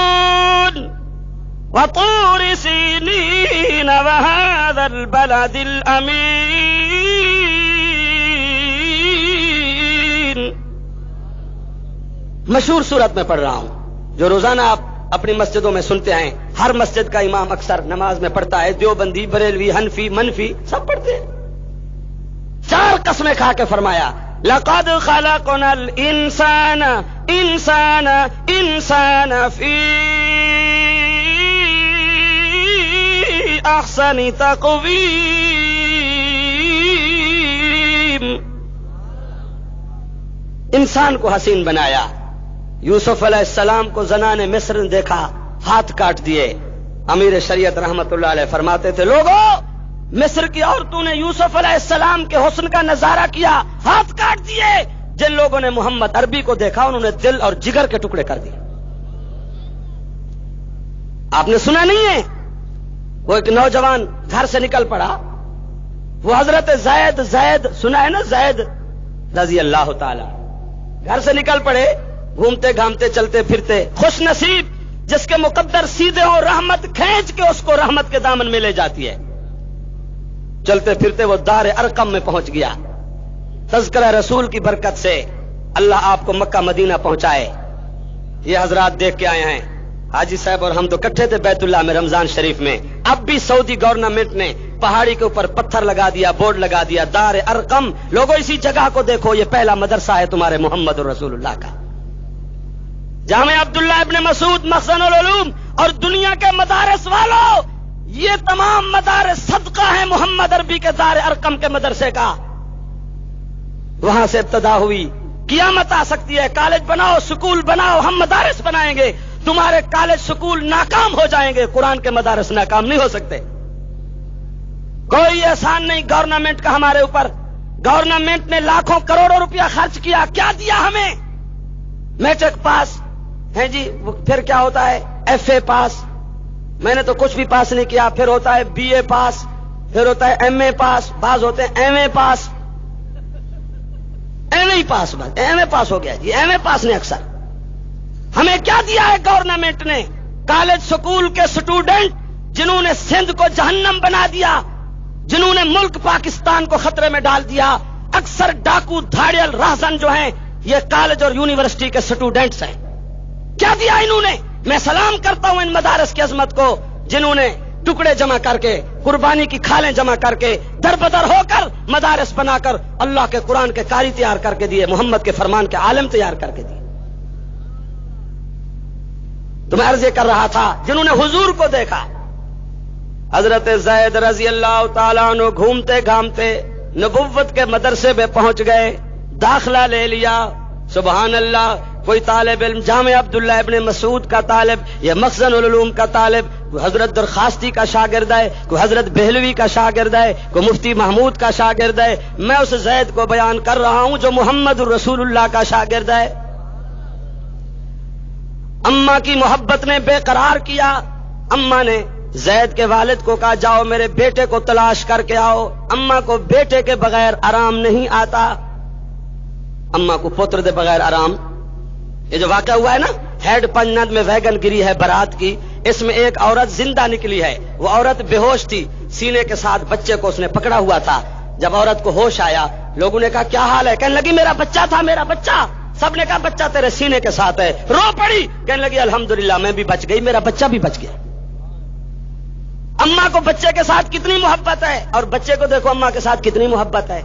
وطور سینین وهذا البلد الامین. مشہور صورت میں پڑھ رہا ہوں جو روزانہ آپ اپنی مسجدوں میں سنتے ہیں. ہر مسجد کا امام اکثر نماز میں پڑھتا ہے, دیوبندی, بریلوی, حنفی, منفی سب پڑھتے ہیں. 4 قسمیں کھا کے فرمایا لقد خلقنا الانسان انسان فی احسن تقویم. انسان کو حسین بنایا. یوسف علیہ السلام کو زنان مصر نے دیکھا, ہاتھ کاٹ دیے. امیر شریعت رحمت اللہ علیہ فرماتے تھے لوگوں مصر کی عورتوں نے یوسف علیہ السلام کے حسن کا نظارہ کیا, ہاتھ کاٹ دیے. جن لوگوں نے محمد عربی کو دیکھا انہوں نے دل اور جگر کے ٹکڑے کر دیے. آپ نے سنا نہیں ہے وہ ایک نوجوان گھر سے نکل پڑا, وہ حضرت زید سنا ہے نا, زید رضی اللہ تعالی, گھر سے نکل پڑے, گھومتے گھامتے چلتے پھرتے. خوش نصیب جس کے مقدر سیدھے ہو, رحمت کھینچ کے اس کو رحمت کے دامن میں لے جاتی ہے. چلتے پھرتے وہ دار ارقم میں پہنچ گیا. تذکرہ رسول کی برکت سے اللہ آپ کو مکہ مدینہ پہنچائے. یہ حضرات دیکھ کے آئے ہیں, حاجی صاحب اور ہم تو کٹھے تھے بیت اللہ میں رمضان شریف میں. اب بھی سعودی گورنمنٹ نے پہاڑی کے اوپر پتھر لگا دیا, بورڈ لگا دیا, دار ارقم. لوگوں اسی جگہ کو دیکھو, یہ پہلا مدرسہ ہے تمہارے محمد رسول اللہ کا. جامع عبداللہ ابن مسعود مخزن العلوم اور دنیا کے مدارس والوں, یہ تمام مدارس صدقہ ہیں محمد عربی کے دار ارقم کے مدرسے کا. وہاں سے ابتدا ہوئی. قیامت آ سکتی ہے, کالج بناؤ, سکول بناؤ, ہم مدارس بنائیں گے. تمہارے کالج سکول ناکام ہو جائیں گے, قرآن کے مدارس ناکام نہیں ہو سکتے. کوئی احسان نہیں گورنمنٹ کا ہمارے اوپر. گورنمنٹ نے لاکھوں کروڑوں روپیہ خرچ کیا, کیا دیا ہمیں؟ میٹرک پاس ہے جی, پھر کیا ہوتا ہے ایف اے پاس. میں نے تو کچھ بھی پاس نہیں کیا. پھر ہوتا ہے بی اے پاس, پھر ہوتا ہے ایم اے پاس, بعض ہوتے ہیں ایم اے پاس. ایم اے پاس, بس ایم اے پاس ہو گیا جی, ایم اے پاس نے اکثر. ہمیں کیا دیا ہے گورنمنٹ نے؟ کالج سکول کے سٹوڈنٹ جنہوں نے سندھ کو جہنم بنا دیا, جنہوں نے ملک پاکستان کو خطرے میں ڈال دیا. اکثر ڈاکو, دھاڑیل, راہزن جو ہیں یہ کالج اور یونیورسٹی کے سٹوڈنٹس ہیں. کیا دیا انہوں نے؟ میں سلام کرتا ہوں ان مدارس کی عظمت کو جنہوں نے ٹکڑے جمع کر کے, قربانی کی کھالیں جمع کر کے, در بدر ہو کر مدارس بنا کر اللہ کے قرآن کے قاری تیار کر کے دیے, محمد کے فرمان کے عالم تیار کر کے دیے. تو میں عرض یہ کر رہا تھا جنہوں نے حضور کو دیکھا. حضرت زید رضی اللہ تعالیٰ عنہ گھومتے گھامتے نبوت کے مدرسے میں پہنچ گئے. داخلہ لے لیا. سبحان اللہ. کوئی طالب علم جامع عبداللہ ابن مسعود کا طالب یا مخزن العلوم کا طالب، کوئی حضرت درخواستی کا شاگرد ہے، کوئی حضرت بہلوی کا شاگرد ہے، کوئی مفتی محمود کا شاگرد ہے. میں اس زید کو بیان کر رہا ہوں جو محمد رسول اللہ کا شاگرد ہے. اماں کی محبت نے بے قرار کیا. اماں نے زید کے والد کو کہا جاؤ میرے بیٹے کو تلاش کر کے آؤ. اماں کو بیٹے کے بغیر آرام نہیں آتا. اماں کو پتر دے بغیر آرام. یہ جو واقعہ ہوا ہے نا ہیڈ پنجنت میں ویگن گری ہے برات کی، اس میں ایک عورت زندہ نکلی ہے. وہ عورت بے ہوش تھی، سینے کے ساتھ بچے کو اس نے پکڑا ہوا تھا. جب عورت کو ہوش آیا لوگوں نے کہا کیا حال ہے؟ کہنے لگی میرا بچہ تھا، میرا بچہ. سب نے کہا بچہ تیرے سینے کے ساتھ ہے. رو پڑی، کہنے لگی الحمدللہ میں بھی بچ گئی، میرا بچہ بھی بچ گیا. اماں کو بچے کے ساتھ کتنی محبت ہے، اور بچے کو دیکھو اماں کے ساتھ کتنی محبت ہے.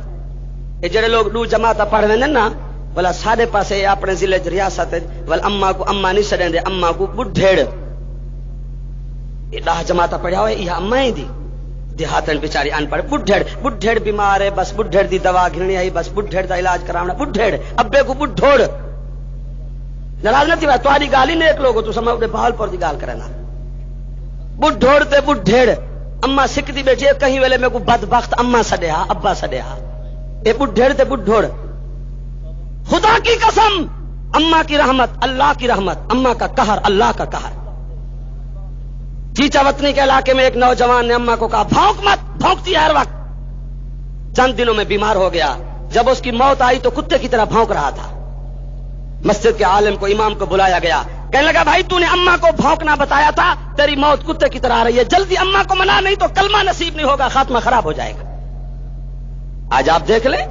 یہ جڑے لوگ دو جماعت پڑھ رہے ہیں نا بلا ساڈے پاسے اپنے ضلع ریاست ول اماں کو اماں نہیں سڈیں دے، اماں کو بڈھیڑ. یہ 10 جماعت پڑھیا ہوئے یہ اماں ہی دی دیہاتن بیچاری ان پڑھ. بڈھیڑ بڈھیڑ بیمار ہے بس بڈھیڑ دی دوا گھننی آئی، بس بڈھیڑ دا علاج کراونا. بڈھیڑ ابے کو بڈھوڑ. ناراض نہ تھی بات تہاڈی گال ہی نیک لوگو تو سمجھ بہاولپور دی گال کرنا. بڈھوڑ تے بڈھیڑ. اماں سکھدی بیٹھی ہے کہیں ویلے میں کو بدبخت اماں سڈیا ابا سڈیا. اے بڈھیڑ تے بڈھوڑ. خدا کی قسم اماں کی رحمت اللہ کی رحمت، اماں کا قہر اللہ کا قہر. چیچا وطنی کے علاقے میں ایک نوجوان نے اماں کو کہا بھونک مت، بھونکتی ہے ہر وقت. چند دنوں میں بیمار ہو گیا. جب اس کی موت آئی تو کتے کی طرح بھونک رہا تھا. مسجد کے عالم کو امام کو بلایا گیا. کہنے لگا بھائی تو نے اماں کو بھونکنا بتایا تھا، تیری موت کتے کی طرح آ رہی ہے، جلدی اماں کو منا نہیں تو کلمہ نصیب نہیں ہوگا، خاتمہ خراب ہو جائے گا. آج آپ دیکھ لیں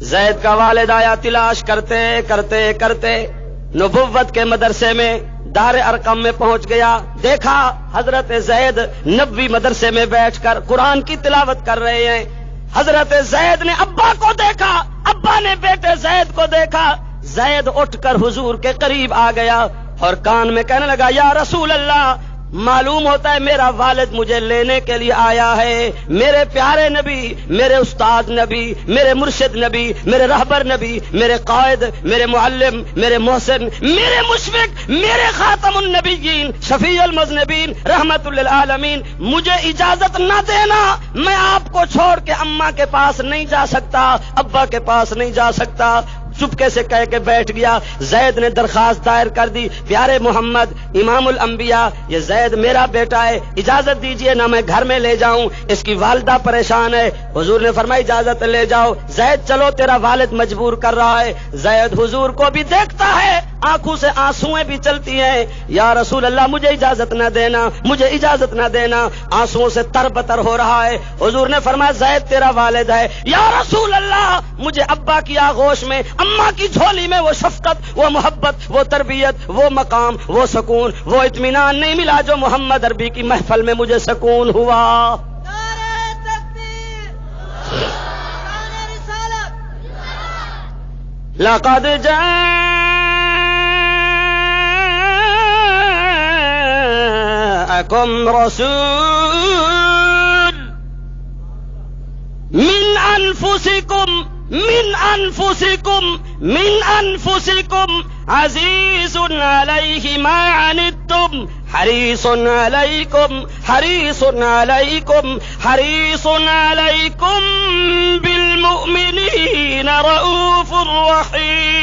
زید کا والد آیا تلاش کرتے کرتے کرتے نبوت کے مدرسے میں دار ارقم میں پہنچ گیا. دیکھا حضرت زید نبوی مدرسے میں بیٹھ کر قرآن کی تلاوت کر رہے ہیں. حضرت زید نے ابا کو دیکھا، ابا نے بیٹے زید کو دیکھا. زید اٹھ کر حضور کے قریب آ گیا اور کان میں کہنے لگا یا رسول اللہ، معلوم ہوتا ہے میرا والد مجھے لینے کے لیے آیا ہے. میرے پیارے نبی، میرے استاد نبی، میرے مرشد نبی، میرے رہبر نبی، میرے قائد، میرے معلم، میرے محسن، میرے مشفق، میرے خاتم النبیین، شفیع المذنبین، رحمت للعالمین، مجھے اجازت نہ دینا، میں آپ کو چھوڑ کے اماں کے پاس نہیں جا سکتا، ابا کے پاس نہیں جا سکتا. چپکے سے کہہ کے بیٹھ گیا. زید نے درخواست دائر کر دی پیارے محمد امام الانبیاء، یہ زید میرا بیٹا ہے، اجازت دیجئے نہ میں گھر میں لے جاؤں، اس کی والدہ پریشان ہے. حضور نے فرمایا اجازت لے جاؤ. زید چلو تیرا والد مجبور کر رہا ہے. زید حضور کو بھی دیکھتا ہے، آنکھوں سے آنسویں بھی چلتی ہیں. یا رسول اللہ مجھے اجازت نہ دینا، مجھے اجازت نہ دینا. آنسوؤں سے تر بتر ہو رہا ہے. حضور نے فرمایا زید تیرا والد ہے. یا رسول اللہ مجھے ابا کی آغوش میں، اماں کی جھولی میں وہ شفقت، وہ محبت، وہ تربیت، وہ مقام، وہ سکون، وہ اطمینان نہیں ملا جو محمد عربی کی محفل میں مجھے سکون ہوا. لقد جاءكم رسول من أنفسكم عزيز عليه ما عنتم حريص عليكم بالمؤمنين رؤوف رحيم.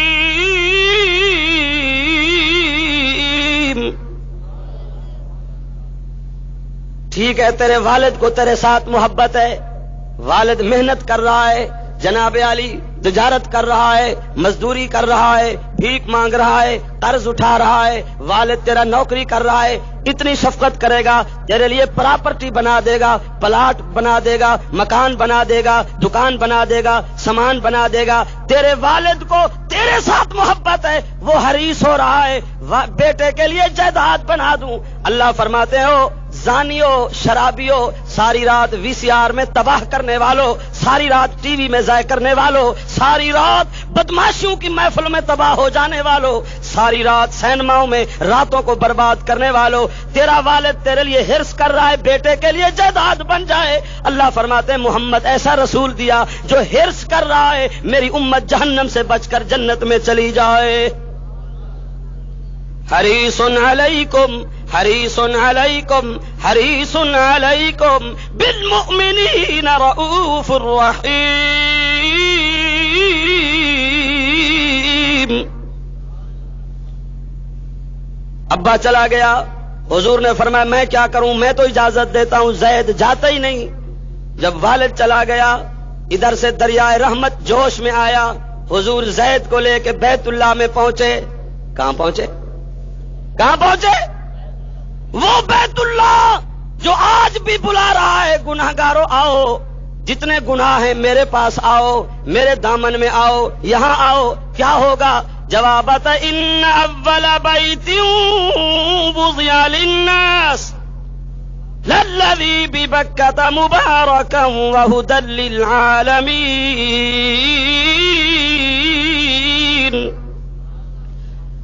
ٹھیک ہے تیرے والد کو تیرے ساتھ محبت ہے، والد محنت کر رہا ہے، جناب علی تجارت کر رہا ہے، مزدوری کر رہا ہے، بھیک مانگ رہا ہے، قرض اٹھا رہا ہے. والد تیرا نوکری کر رہا ہے، اتنی شفقت کرے گا، تیرے لیے پراپرٹی بنا دے گا، پلاٹ بنا دے گا، مکان بنا دے گا، دکان بنا دے گا، سامان بنا دے گا. تیرے والد کو تیرے ساتھ محبت ہے، وہ حریص ہو رہا ہے بیٹے کے لیے جائیداد بنا دوں. اللہ فرماتے ہو زانیوں، شرابیوں، ساری رات وی سی آر میں تباہ کرنے والوں، ساری رات ٹی وی میں ضائع کرنے والوں، ساری رات بدماشیوں کی محفل میں تباہ ہو جانے والوں، ساری رات سینماؤں میں راتوں کو برباد کرنے والوں، تیرا والد تیرے لیے ہرس کر رہا ہے بیٹے کے لیے جائیداد بن جائے. اللہ فرماتے ہیں محمد ایسا رسول دیا جو ہرس کر رہا ہے میری امت جہنم سے بچ کر جنت میں چلی جائے. حریص علیکم حریص علیکم حریص علیکم بالمؤمنین رؤوف الرحیم. ابا چلا گیا، حضور نے فرمایا میں کیا کروں، میں تو اجازت دیتا ہوں، زید جاتا ہی نہیں. جب والد چلا گیا ادھر سے دریائے رحمت جوش میں آیا، حضور زید کو لے کے بیت اللہ میں پہنچے. کہاں پہنچے؟ کہاں پہنچے؟ وہ بیت اللہ جو آج بھی بلا رہا ہے گناہگاروں آؤ، جتنے گناہ ہیں میرے پاس آؤ، میرے دامن میں آؤ، یہاں آؤ. کیا ہوگا؟ جواب آتا ان اول بیت وضع للناس للذی ببکۃ مبارکا وہدی للعالمین.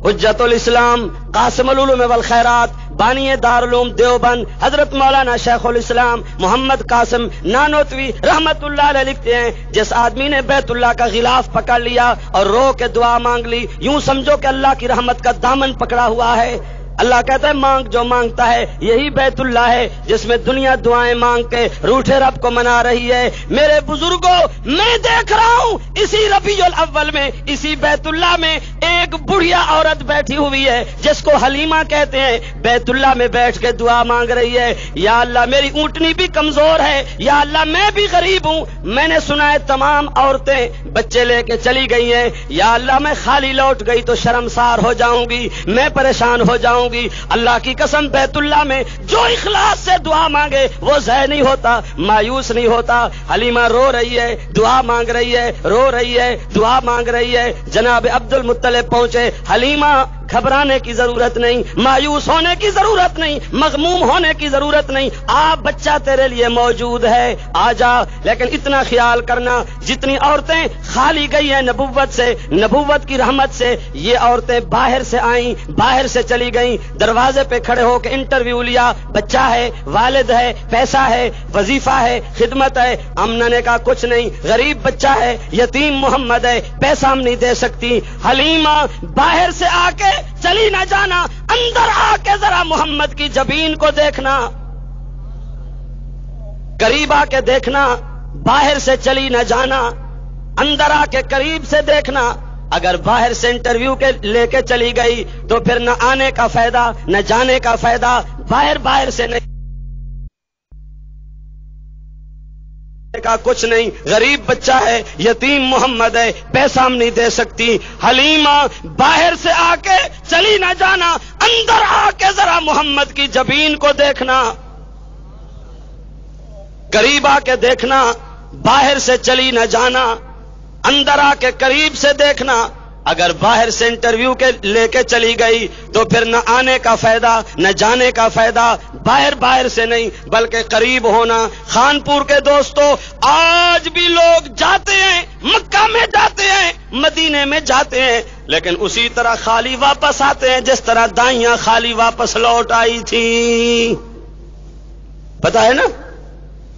حجت الاسلام قاسم العلوم والخیرات بانی دارالعلوم دیوبند حضرت مولانا شیخ الاسلام محمد قاسم نانوتوی رحمت اللہ علیہ لکھتے ہیں جس آدمی نے بیت اللہ کا غلاف پکڑ لیا اور رو کے دعا مانگ لی، یوں سمجھو کہ اللہ کی رحمت کا دامن پکڑا ہوا ہے. اللہ کہتا ہے مانگ جو مانگتا ہے، یہی بیت اللہ ہے جس میں دنیا دعائیں مانگ کے روٹھے رب کو منا رہی ہے. میرے بزرگوں میں دیکھ رہا ہوں اسی ربیع الاول میں اسی بیت اللہ میں ایک بڑھیا عورت بیٹھی ہوئی ہے جس کو حلیمہ کہتے ہیں، بیت اللہ میں بیٹھ کے دعا مانگ رہی ہے، یا اللہ میری اونٹنی بھی کمزور ہے، یا اللہ میں بھی غریب ہوں، میں نے سنا ہے تمام عورتیں بچے لے کے چلی گئی ہیں، یا اللہ میں خالی لوٹ گئی تو شرمسار ہو جاؤں گی، میں پریشان ہو جاؤں گی. اللہ کی قسم بیت اللہ میں جو اخلاص سے دعا مانگے وہ ضائع نہیں ہوتا، مایوس نہیں ہوتا. حلیمہ رو رہی ہے، دعا مانگ رہی ہے، رو رہی ہے، دعا مانگ رہی ہے. جناب عبد المطلب پہنچے، حلیمہ گھبرانے کی ضرورت نہیں، مایوس ہونے کی ضرورت نہیں، مغموم ہونے کی ضرورت نہیں، بچہ تیرے لیے موجود ہے، آ جا. لیکن اتنا خیال کرنا جتنی عورتیں خالی گئی ہیں نبوت سے، نبوت کی رحمت سے، یہ عورتیں باہر سے آئیں، باہر سے چلی گئیں، دروازے پہ کھڑے ہو کے انٹرویو لیا، بچہ ہے، والد ہے، پیسہ ہے، وظیفہ ہے، خدمت ہے. امنا نے کہا کچھ نہیں، غریب بچہ ہے، یتیم محمد ہے، پیسہ ہم نہیں دے سکتی. حلیمہ باہر سے آ کے چلی نہ جانا، اندر آ کے ذرا محمد کی جبین کو دیکھنا، قریب آ کے دیکھنا، باہر سے چلی نہ جانا، اندر آ کے قریب سے دیکھنا. اگر باہر سے انٹرویو کے لے کے چلی گئی تو پھر نہ آنے کا فائدہ نہ جانے کا فائدہ، باہر سے نہیں کا کچھ نہیں، غریب بچہ ہے، یتیم محمد ہے، پیسہ ہم نہیں دے سکتی. حلیمہ باہر سے آ کے چلی نہ جانا، اندر آ کے ذرا محمد کی جبین کو دیکھنا، قریب آ کے دیکھنا، باہر سے چلی نہ جانا، اندر آ کے قریب سے دیکھنا. اگر باہر سے انٹرویو کے لے کے چلی گئی تو پھر نہ آنے کا فائدہ نہ جانے کا فائدہ، باہر سے نہیں بلکہ قریب ہونا. خانپور کے دوستو آج بھی لوگ جاتے ہیں، مکہ میں جاتے ہیں، مدینے میں جاتے ہیں، لیکن اسی طرح خالی واپس آتے ہیں جس طرح دائیاں خالی واپس لوٹ آئی تھی. پتا ہے نا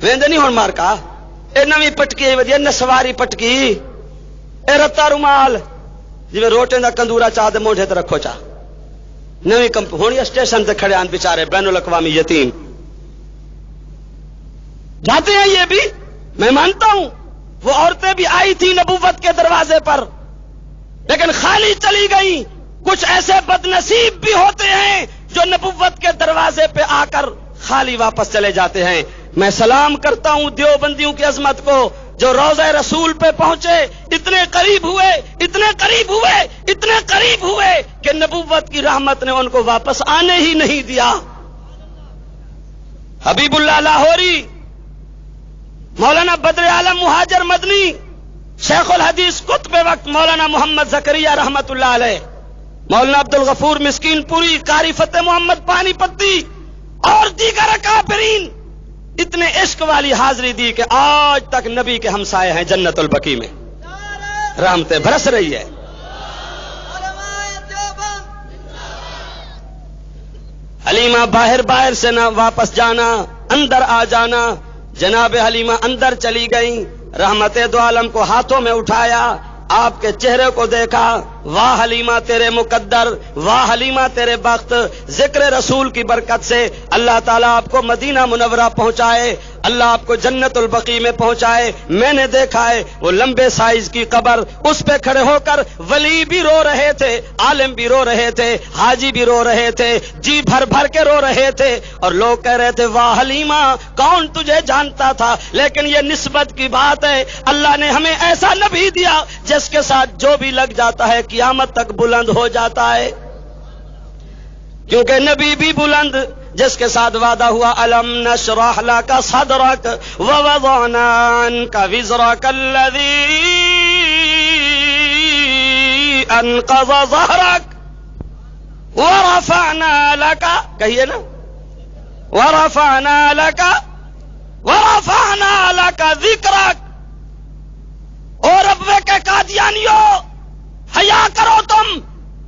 ویند نہیں ہون مار کا اے نوی پٹکی ودی نسواری پٹکی اے رتا رومال جی روٹے دا کندورا چاہ دے موڈے تے رکھو چاہ نوی کمپ ہونی اسٹیشن تے کھڑے آن بیچارے بین الاقوامی یتیم جاتے ہیں. یہ بھی میں مانتا ہوں وہ عورتیں بھی آئی تھی نبوت کے دروازے پر لیکن خالی چلی گئی. کچھ ایسے بد نصیب بھی ہوتے ہیں جو نبوت کے دروازے پہ آ کر خالی واپس چلے جاتے ہیں. میں سلام کرتا ہوں دیوبندیوں کی عظمت کو جو روضہ رسول پہ پہنچے، اتنے قریب ہوئے، اتنے قریب ہوئے، اتنے قریب ہوئے کہ نبوت کی رحمت نے ان کو واپس آنے ہی نہیں دیا. حبیب اللہ لاہوری، مولانا بدر عالم مہاجر مدنی، شیخ الحدیث قطب وقت مولانا محمد زکریا رحمت اللہ علیہ، مولانا عبد الغفور مسکین پوری، قاری فتح محمد پانی پتی اور دیگر اکابرین اتنے عشق والی حاضری دی کہ آج تک نبی کے ہمسائے ہیں جنت البقیع میں، رحمتیں برس رہی ہے. حلیمہ باہر سے نہ واپس جانا، اندر آ جانا۔ جناب حلیمہ اندر چلی گئیں، رحمت دو عالم کو ہاتھوں میں اٹھایا، آپ کے چہرے کو دیکھا، واہ حلیمہ تیرے مقدر، واہ حلیمہ تیرے بخت، ذکر رسول کی برکت سے اللہ تعالیٰ آپ کو مدینہ منورہ پہنچائے، اللہ آپ کو جنت البقیع میں پہنچائے۔ میں نے دیکھا ہے وہ لمبے سائز کی قبر، اس پہ کھڑے ہو کر ولی بھی رو رہے تھے، عالم بھی رو رہے تھے، حاجی بھی رو رہے تھے، جی بھر بھر کے رو رہے تھے، اور لوگ کہہ رہے تھے واہ حلیمہ کون تجھے جانتا تھا۔ لیکن یہ نسبت کی بات ہے، اللہ نے ہمیں ایسا نبی دیا جس کے ساتھ جو بھی لگ جاتا ہے قیامت تک بلند ہو جاتا ہے، کیونکہ نبی بھی بلند، جس کے ساتھ وعدہ ہوا الم نشرح لک صدرک ووضعنا عنک وزرک الذی انقض ظہرک ورفعنا لک، کہیے نا، ورفعنا لک ذکرک۔ اور ربوے کے قادیانیوں حیا کرو، تم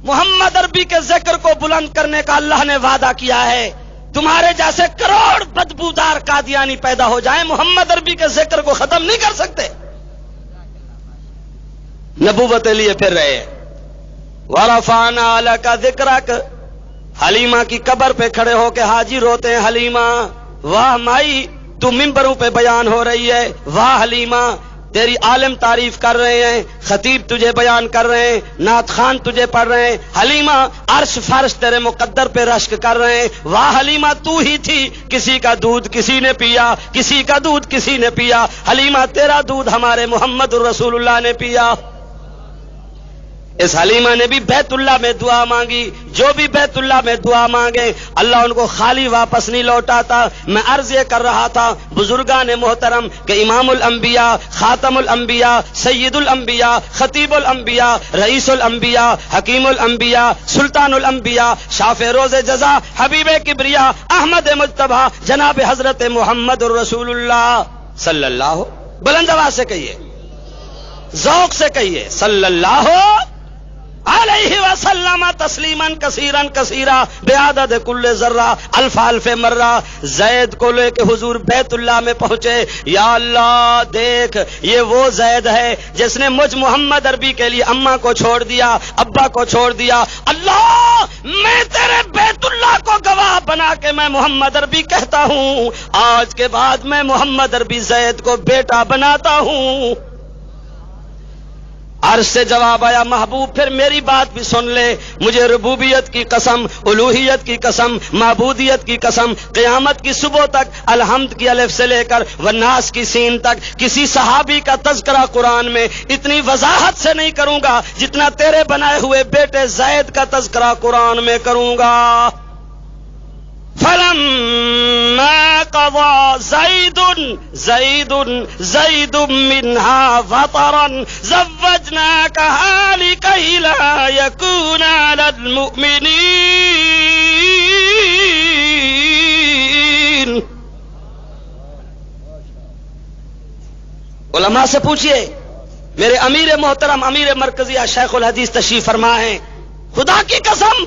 محمد عربی کے ذکر کو بلند کرنے کا اللہ نے وعدہ کیا ہے۔ تمہارے جیسے کروڑ بدبودار قادیانی پیدا ہو جائیں، محمد عربی کے ذکر کو ختم نہیں کر سکتے۔ نبوت لیے پھر رہے ہیں۔ ورفعنا لک ذکرک، حلیمہ کی قبر پہ کھڑے ہو کے حاجی روتے ہیں، حلیمہ واہ مائی تو ممبروں پہ بیان ہو رہی ہے، واہ حلیمہ تیری عالم تعریف کر رہے ہیں، خطیب تجھے بیان کر رہے ہیں، نعت خان تجھے پڑھ رہے ہیں، حلیمہ عرش فرش تیرے مقدر پہ رشک کر رہے ہیں، واہ حلیمہ تو ہی تھی، کسی کا دودھ کسی نے پیا، کسی کا دودھ کسی نے پیا، حلیمہ تیرا دودھ ہمارے محمد الرسول اللہ نے پیا۔ اس حلیمہ نے بھی بیت اللہ میں دعا مانگی، جو بھی بیت اللہ میں دعا مانگے اللہ ان کو خالی واپس نہیں لوٹاتا۔ میں عرض یہ کر رہا تھا بزرگان محترم کہ امام الانبیاء، خاتم الانبیاء، سید الانبیاء، خطیب الانبیاء، رئیس الانبیاء، حکیم الانبیاء، سلطان الانبیاء، شافع روز جزا، حبیب کبریا، احمد مجتبی، جناب حضرت محمد الرسول اللہ صلی اللہ، بلند آواز سے کہیے، ذوق سے کہیے، صلی اللہ علیہ وسلم تسلیما کثیرا کثیرا بعدد کل ذرہ الف الف مرہ۔ زید کو لے کے حضور بیت اللہ میں پہنچے، یا اللہ دیکھ یہ وہ زید ہے جس نے مجھ محمد عربی کے لیے اماں کو چھوڑ دیا، ابا کو چھوڑ دیا، اللہ میں تیرے بیت اللہ کو گواہ بنا کے میں محمد عربی کہتا ہوں، آج کے بعد میں محمد عربی زید کو بیٹا بناتا ہوں۔ عرش سے جواب آیا، محبوب پھر میری بات بھی سن لے، مجھے ربوبیت کی قسم، الوہیت کی قسم، معبودیت کی قسم، قیامت کی صبح تک الحمد کی الف سے لے کر والناس کی سین تک کسی صحابی کا تذکرہ قرآن میں اتنی وضاحت سے نہیں کروں گا جتنا تیرے بنائے ہوئے بیٹے زید کا تذکرہ قرآن میں کروں گا۔ فلما قضى زيد منها وطرا زوجناكها لكي لا يكون على المؤمنين۔ علماء سے پوچھئے، میرے امیر محترم امیر مرکزیہ شیخ الحدیث تشریف فرما ہیں، خدا کی قسم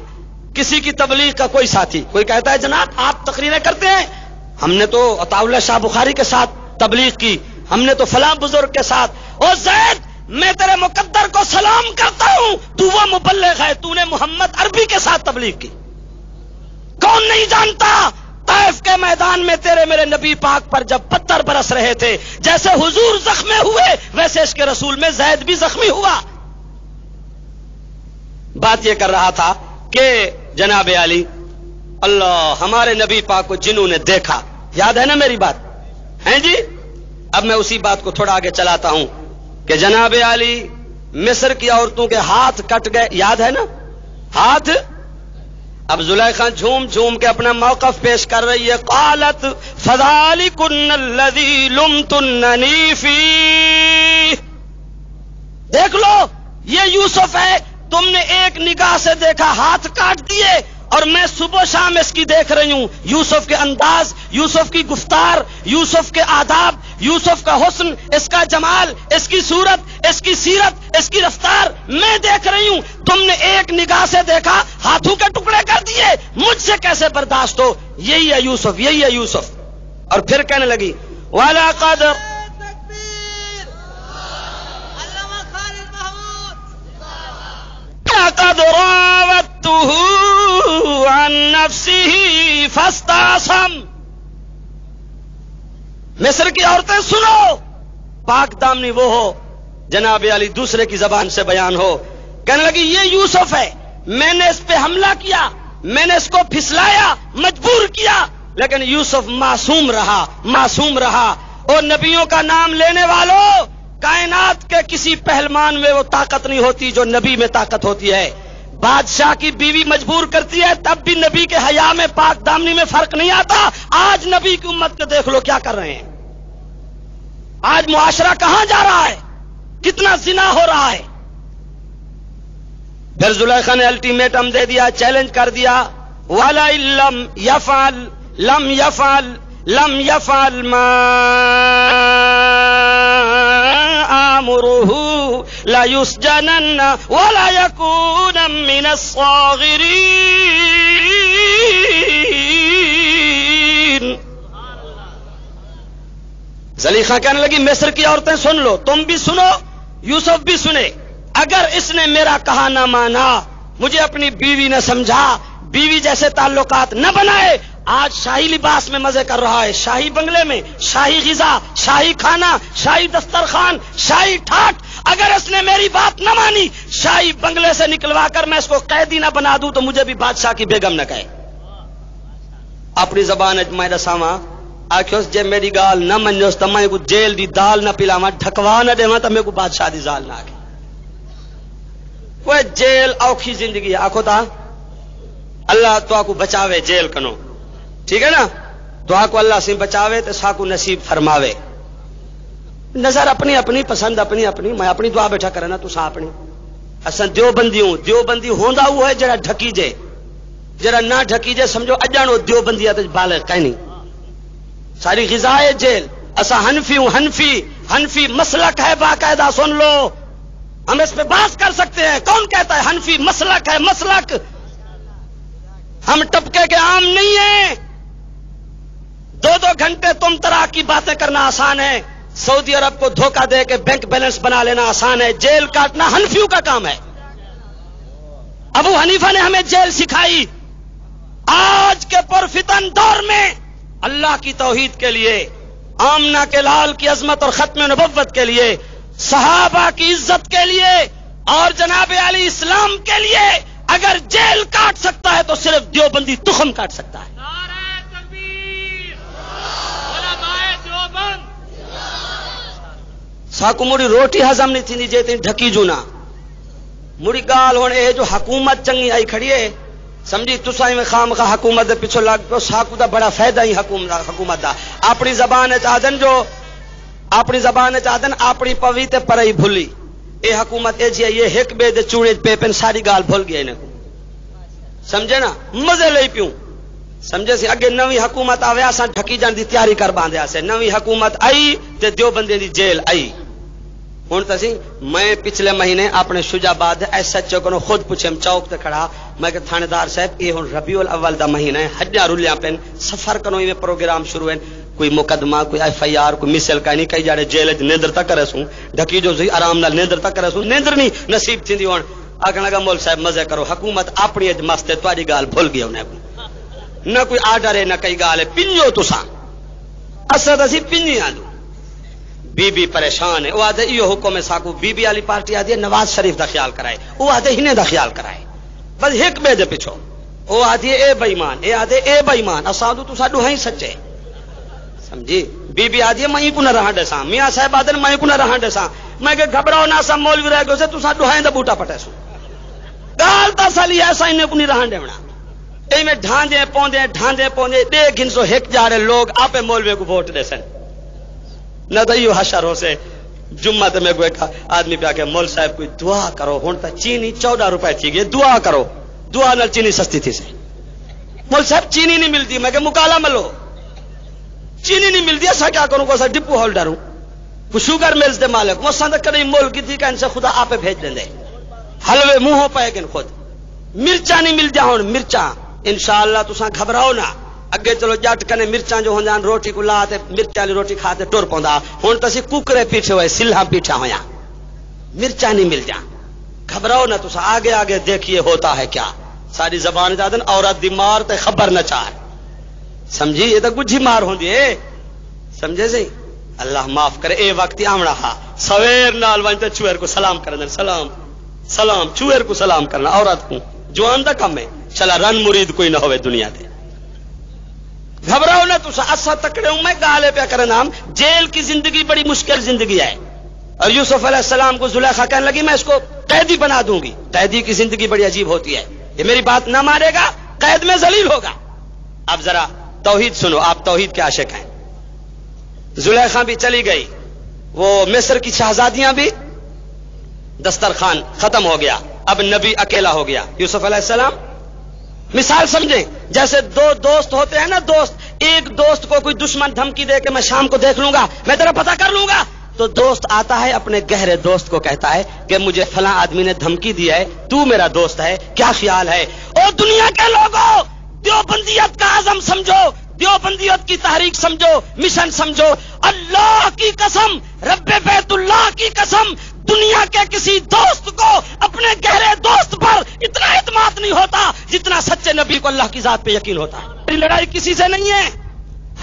کسی کی تبلیغ کا کوئی ساتھی کوئی کہتا ہے جناب آپ تقریریں کرتے ہیں، ہم نے تو عطا اللہ شاہ بخاری کے ساتھ تبلیغ کی، ہم نے تو فلاں بزرگ کے ساتھ، او زید میں تیرے مقدر کو سلام کرتا ہوں، تو وہ مبلغ ہے، تو نے محمد عربی کے ساتھ تبلیغ کی۔ کون نہیں جانتا طائف کے میدان میں تیرے میرے نبی پاک پر جب پتھر برس رہے تھے، جیسے حضور زخمی ہوئے ویسے اس کے رسول میں زید بھی زخمی ہوا۔ بات یہ کر رہا تھا کہ جناب علی اللہ ہمارے نبی پاک کو جنہوں نے دیکھا، یاد ہے نا میری بات ہیں جی؟ اب میں اسی بات کو تھوڑا آگے چلاتا ہوں کہ جناب علی مصر کی عورتوں کے ہاتھ کٹ گئے، یاد ہے نا ہاتھ؟ اب زلیخا جھوم جھوم کے اپنا موقف پیش کر رہی ہے، قالت فذالکن الذی لمتننی فیہ، دیکھ لو یہ یوسف ہے، تم نے ایک نگاہ سے دیکھا ہاتھ کاٹ دیے، اور میں صبح شام اس کی دیکھ رہی ہوں، یوسف کے انداز، یوسف کی گفتار، یوسف کے آداب، یوسف کا حسن، اس کا جمال، اس کی صورت، اس کی سیرت، اس کی رفتار میں دیکھ رہی ہوں، تم نے ایک نگاہ سے دیکھا، ہاتھوں کے ٹکڑے کر دیے، مجھ سے کیسے برداشت ہو؟ یہی ہے یوسف، یہی ہے یوسف۔ اور پھر کہنے لگی وَلَقَدْ رَاوَدتُّهُ عَن نَفْسِهِ فَاسْتَعْصَمَ۔ مصر کی عورتیں سنو، پاک دامنی وہ ہو، جناب علی دوسرے کی زبان سے بیان ہو، کہنے لگی یہ یوسف ہے، میں نے اس پہ حملہ کیا، میں نے اس کو پھسلایا، مجبور کیا، لیکن یوسف معصوم رہا، معصوم رہا۔ اور نبیوں کا نام لینے والوں، کائنات کے کسی پہلوان میں وہ طاقت نہیں ہوتی جو نبی میں طاقت ہوتی ہے۔ بادشاہ کی بیوی مجبور کرتی ہے، تب بھی نبی کے حیا میں، پاک دامنی میں فرق نہیں آتا۔ آج نبی کی امت کو دیکھ لو کیا کر رہے ہیں، آج معاشرہ کہاں جا رہا ہے، کتنا زنا ہو رہا ہے۔ پھر زلیخا نے الٹیمیٹم دے دیا، چیلنج کر دیا، وَلَئِن لَّمْ يَفْعَلْ مَا آمُرُهُ لَيُسْجَنَنَّ وَلَيَكُونًا مِّنَ الصَّاغِرِينَ۔ زلیخا کہنے لگی مصر کی عورتیں سن لو، تم بھی سنو، یوسف بھی سنے، اگر اس نے میرا کہا نہ مانا، مجھے اپنی بیوی نہ سمجھا، بیوی جیسے تعلقات نہ بنائے، آج شاہی لباس میں مزے کر رہا ہے، شاہی بنگلے میں، شاہی غذا، شاہی کھانا، شاہی دسترخوان، شاہی ٹھاٹ، اگر اس نے میری بات نہ مانی، شاہی بنگلے سے نکلوا کر میں اس کو قیدی نہ بنا دوں تو مجھے بھی بادشاہ کی بیگم نہ کہے۔ اپنی زبان میں دساواں، آخوس جے میری گال نہ منجوس تو میں کو جیل دی دال نہ پلاواں، ڈھکوا نہ دیواں تو میں کو بادشاہ دی زال نہ آکے۔ وہ جیل اوکھی زندگی ہے، آخو تا اللہ تو آکو بچاوے جیل کنو، ٹھیک ہے نا، تو آکو اللہ سے بچاوے تو ساکو نصیب فرماوے۔ نظر اپنی اپنی، پسند اپنی اپنی، میں اپنی دعا بیٹھا کرنا تو سا اپنی۔ اساں دیوبندی ہوں، دیوبندی ہوندا وہ ہے جڑا ڈھکی جے، جڑا نہ ڈھکی جے سمجھو اجانو دیوبندی تے بالغ کہیں نہیں، ساری غذا ہے جیل۔ اساں حنفی ہوں، حنفی مسلک ہے باقاعدہ، سن لو، ہم اس پہ بحث کر سکتے ہیں، کون کہتا ہے حنفی مسلک ہے؟ مسلک ہم ٹپکے کے عام نہیں ہیں۔ 2 گھنٹے تم طرح کی باتیں کرنا آسان ہے، سعودی عرب کو دھوکہ دے کے بینک بیلنس بنا لینا آسان ہے، جیل کاٹنا حنفیوں کا کام ہے۔ ابو حنیفہ نے ہمیں جیل سکھائی۔ آج کے پرفتن دور میں اللہ کی توحید کے لیے، آمنہ کے لال کی عظمت اور ختم نبوت کے لیے، صحابہ کی عزت کے لیے اور جناب علی اسلام کے لیے اگر جیل کاٹ سکتا ہے تو صرف دیوبندی تخم کاٹ سکتا ہے۔ نعرہ تکبیر، علماء دیوبند۔ ساکو مڑی روٹی ہضم نہیں تھی جیتی ڈھکی جونا، مڑی گال ہونے اے جو حکومت چنگی آئی کھڑی ہے، سمجھی تسائی میں خام خواہ حکومت دے پیچھو لگ پو، ساکو دا بڑا فائدہ ہی حکومت دا۔ اپنی زبان چاہدن جو، اپنی زبان چاہدن اپنی پوی تے پرائی بھولی، اے حکومت اے جی یہ ہک بے دے چوڑے پے پن ساری گال بھول گیا انہیں کو، سمجھے نا، مزے لئی پیوں، سمجھے سی اگے نوی حکومت آوے آسان ڈھکی جان دی تیاری کر باندھے آسے، نوی حکومت آئی تے دیوبندی دی جیل آئی۔ ہوں تو سی میں پچھلے مہینے اپنے شجاباد ایس ایچ او کو خود پوچھے چوک تے کھڑا، میں کہ تھانے دار صاحب یہ ہوں ربیع الاول دا مہینہ ہے، ہڈیاں رلیاں پین، سفر کنوئی میں پروگرام شروع ہیں، کوئی مقدمہ، کوئی ایف آئی آر، کوئی مثل کا نہیں، کئی جاڑے جیل نیندر تک کرے سوں، ڈھکی جو سی آرام نال نیندر تک کرے سوں، نیندر نہیں نصیب تھیندی ہون۔ آکھن لگا مول صاحب مزے کرو، حکومت اپنی اج مست ہے، تہاڈی گال بھول گیا انہیں کو، نہ کوئی آرڈر ہے نہ کئی گال ہے، پنجو تساں، اساں اسی پنجیاں دو۔ بی بی پریشان ہے، وہ آدھے یہ حکم ہے ساکو، بی بی والی پارٹی آدھی ہے نواز شریف دا خیال کرائے، وہ آدھے ہنے دا خیال کرائے، بس ہک بے دے پیچھو، وہ آدھی اے بے ایمان، اے آدھے اے بے ایمان، اساں تو ساڈو ہیں سچے، سمجھی؟ بی بی آدھی ہے میں کو نہ رہاں دے ساں، میاں صاحب آدھے میں کو نہ رہاں دے ساں، میں کہ گھبراؤ نہ سا مولوی رہ گئے سے تو ساڈو ہیں دا بوٹا پٹے سو، گال تا سالی ایسا انہیں کو نہیں رہاں دے بنا، اے میں ڈھاندے پوندے دے گھنسو ہک جا رہے لوگ آپے مولوی کو ووٹ دے سن، نہ تو یہ حشر ہو سے جمعہ تے میں کوئی آدمی پہ آکے مول صاحب کوئی دعا کرو، ہون تا چینی 14 روپے تھی گئی، دعا کرو، دعا نال چینی سستی تھی سے، مول صاحب چینی نہیں ملتی، میں کہ مکالا ملو، چینی نہیں ملتی ایسا کیا کروں کو ڈپو ہولڈر ہوں کوئی شوگر ملز دے مالک وہ سند کری مول کی تھی کہ ان سے خدا آپ بھیج دیں دے حلوے منہوں پائے گن خود مرچاں نہیں مل جاؤں مرچاں انشاءاللہ تساں گھبراؤ نہ اگے چلو جٹ کنے مرچاں جو ہوں روٹی کو لا تے مرچاں والی روٹی کھاتے ٹر پوندا ہن تسی کوکرے پیٹھے ہوئے سلہاں پیٹھا ہویا مرچاں نہیں مل جا گھبراؤ نہ تساں آگے آگے دیکھیے ہوتا ہے کیا ساری زبان جادن عورت دی مار تے خبر نہ چار سمجھی یہ تو گجھی مار ہوندی ہے سمجھے سی اللہ معاف کرے اے وقت آمنا ہا سویر نال ونتے چوہر کو سلام کرنا سلام سلام چوہر کو سلام کرنا عورت کو جوان دا کم ہے چلا رن مرید کوئی نہ ہوئے دنیا دے گھبراؤ نہ تسا اسا تکڑے ہوں میں گالے پہ کرنا جیل کی زندگی بڑی مشکل زندگی ہے اور یوسف علیہ السلام کو زلیخا کہنے لگی میں اس کو قیدی بنا دوں گی قیدی کی زندگی بڑی عجیب ہوتی ہے یہ میری بات نہ مارے گا قید میں ذلیل ہوگا اب ذرا توحید سنو آپ توحید کے عاشق ہیں زلیخا بھی چلی گئی وہ مصر کی شہزادیاں بھی دسترخوان ختم ہو گیا اب نبی اکیلا ہو گیا یوسف علیہ السلام مثال سمجھیں جیسے دو دوست ہوتے ہیں نا دوست ایک دوست کو کوئی دشمن دھمکی دے کہ میں شام کو دیکھ لوں گا میں تیرا پتہ کر لوں گا تو دوست آتا ہے اپنے گہرے دوست کو کہتا ہے کہ مجھے فلاں آدمی نے دھمکی دی ہے تو میرا دوست ہے کیا خیال ہے اور دنیا کے لوگوں دیوبندیت کا عزم سمجھو دیوبندیت کی تحریک سمجھو مشن سمجھو اللہ کی قسم رب بیت اللہ کی قسم دنیا کے کسی دوست کو اپنے گہرے دوست پر اتنا اعتماد نہیں ہوتا جتنا سچے نبی کو اللہ کی ذات پہ یقین ہوتا ہے لڑائی کسی سے نہیں ہے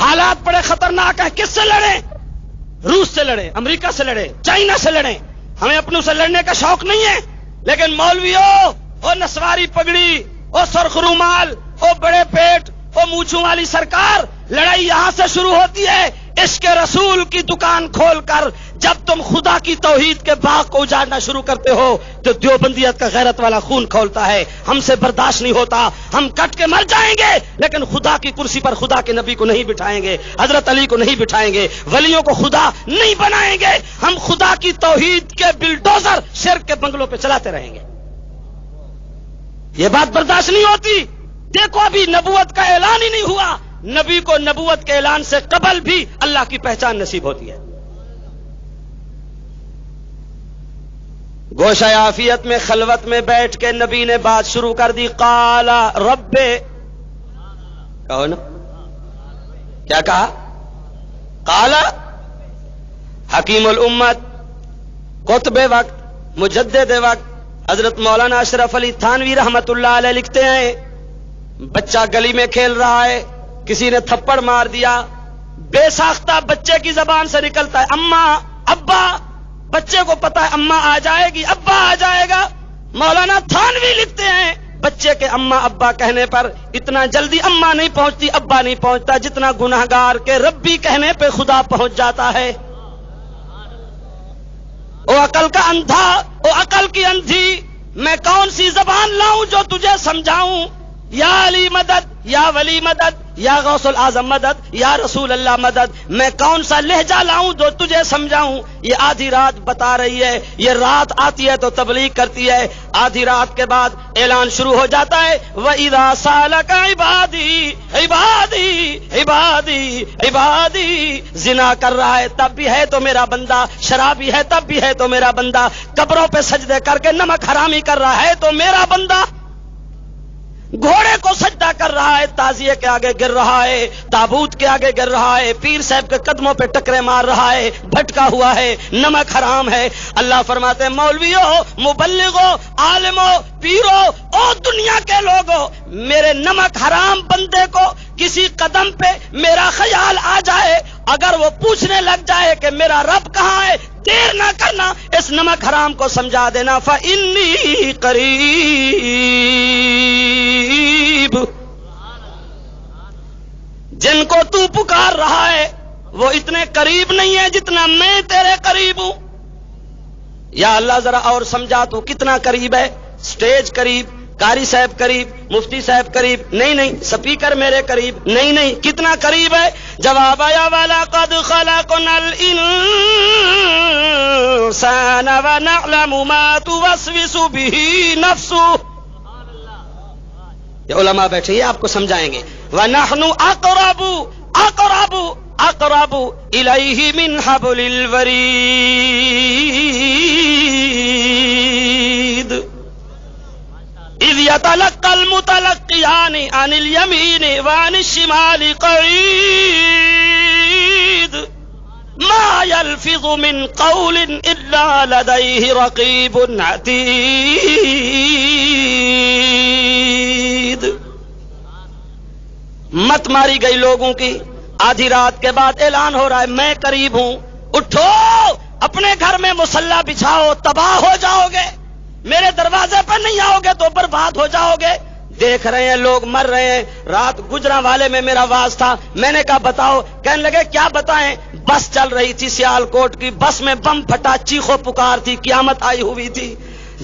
حالات بڑے خطرناک ہیں کس سے لڑیں روس سے لڑیں امریکہ سے لڑیں چائنا سے لڑیں ہمیں اپنوں سے لڑنے کا شوق نہیں ہے لیکن مولویوں او نسواری پگڑی او سرخ رومال او بڑے پیٹ او مونچھوں والی سرکار لڑائی یہاں سے شروع ہوتی ہے عشق رسول کی دکان کھول کر جب تم خدا کی توحید کے باغ کو اجاڑنا شروع کرتے ہو تو دیوبندیت کا غیرت والا خون کھولتا ہے ہم سے برداشت نہیں ہوتا ہم کٹ کے مر جائیں گے لیکن خدا کی کرسی پر خدا کے نبی کو نہیں بٹھائیں گے حضرت علی کو نہیں بٹھائیں گے ولیوں کو خدا نہیں بنائیں گے ہم خدا کی توحید کے بلڈوزر شرک کے بنگلوں پہ چلاتے رہیں گے یہ بات برداشت نہیں ہوتی دیکھو ابھی نبوت کا اعلان ہی نہیں ہوا نبی کو نبوت کے اعلان سے قبل بھی اللہ کی پہچان نصیب ہوتی ہے گوشہ عافیت میں خلوت میں بیٹھ کے نبی نے بات شروع کر دی قال رب کہو نا کیا کہا قال حکیم الامت قطب وقت مجدد وقت حضرت مولانا اشرف علی تھانوی رحمت اللہ علیہ لکھتے ہیں بچہ گلی میں کھیل رہا ہے کسی نے تھپڑ مار دیا بے ساختہ بچے کی زبان سے نکلتا ہے اماں ابا بچے کو پتا ہے اماں آ جائے گی ابا آ جائے گا مولانا تھانوی لکھتے ہیں بچے کے اماں ابا کہنے پر اتنا جلدی اماں نہیں پہنچتی ابا نہیں پہنچتا جتنا گناہگار کے ربی کہنے پہ خدا پہنچ جاتا ہے او عقل کا اندھا او عقل کی اندھی میں کون سی زبان لاؤں جو تجھے سمجھاؤں یا علی مدد یا ولی مدد یا غوث العظم مدد یا رسول اللہ مدد میں کون سا لہجہ لاؤں جو تجھے سمجھاؤں یہ آدھی رات بتا رہی ہے یہ رات آتی ہے تو تبلیغ کرتی ہے آدھی رات کے بعد اعلان شروع ہو جاتا ہے وَإِذَا سَأَلَكَ عِبَادِي عِبَادِي عِبَادِي عِبَادِي زنا کر رہا ہے تب بھی ہے تو میرا بندہ شرابی ہے تب بھی ہے تو میرا بندہ قبروں پہ سجدے کر کے نمک حرامی کر رہا ہے تو میرا بندہ گھوڑے کو سجدہ کر رہا ہے تعزیے کے آگے گر رہا ہے تابوت کے آگے گر رہا ہے پیر صاحب کے قدموں پہ ٹکرے مار رہا ہے بھٹکا ہوا ہے نمک حرام ہے اللہ فرماتے ہیں مولویوں مبلغوں عالموں پیروں اور دنیا کے لوگوں میرے نمک حرام بندے کو کسی قدم پہ میرا خیال آ جائے اگر وہ پوچھنے لگ جائے کہ میرا رب کہاں ہے دیر نہ کرنا اس نمک حرام کو سمجھا دینا فإنی قریب جن کو تو پکار رہا ہے وہ اتنے قریب نہیں ہے جتنا میں تیرے قریب ہوں یا اللہ ذرا اور سمجھا تو کتنا قریب ہے سٹیج قریب قاری صاحب قریب مفتی صاحب قریب نہیں سپیکر میرے قریب نہیں کتنا قریب ہے جواب آیا والا قد خلقنا الانسان ونعلم ما توسوس به نفسه یہ علماء بیٹھے یہ آپ کو سمجھائیں گے وَنَحْنُ أَقْرَبُ اقرب الیہ من حبل الورید اذ یتلقى المتلقیان عن الیمین وعن الشمال قعید ما یلفظ من قول الا لدیہ رقیب عتید. مت ماری گئی لوگوں کی. آدھی رات کے بعد اعلان ہو رہا ہے میں قریب ہوں، اٹھو اپنے گھر میں مصلی بچھاؤ، تباہ ہو جاؤ گے، میرے دروازے پر نہیں آؤ گے تو برباد ہو جاؤ گے. دیکھ رہے ہیں لوگ مر رہے ہیں. رات گجراں والے میں میرا واز تھا، میں نے کہا بتاؤ. کہنے لگے کیا بتائیں؟ بس چل رہی تھی سیال کوٹ کی، بس میں بم پھٹا، چیخو پکار تھی، قیامت آئی ہوئی تھی،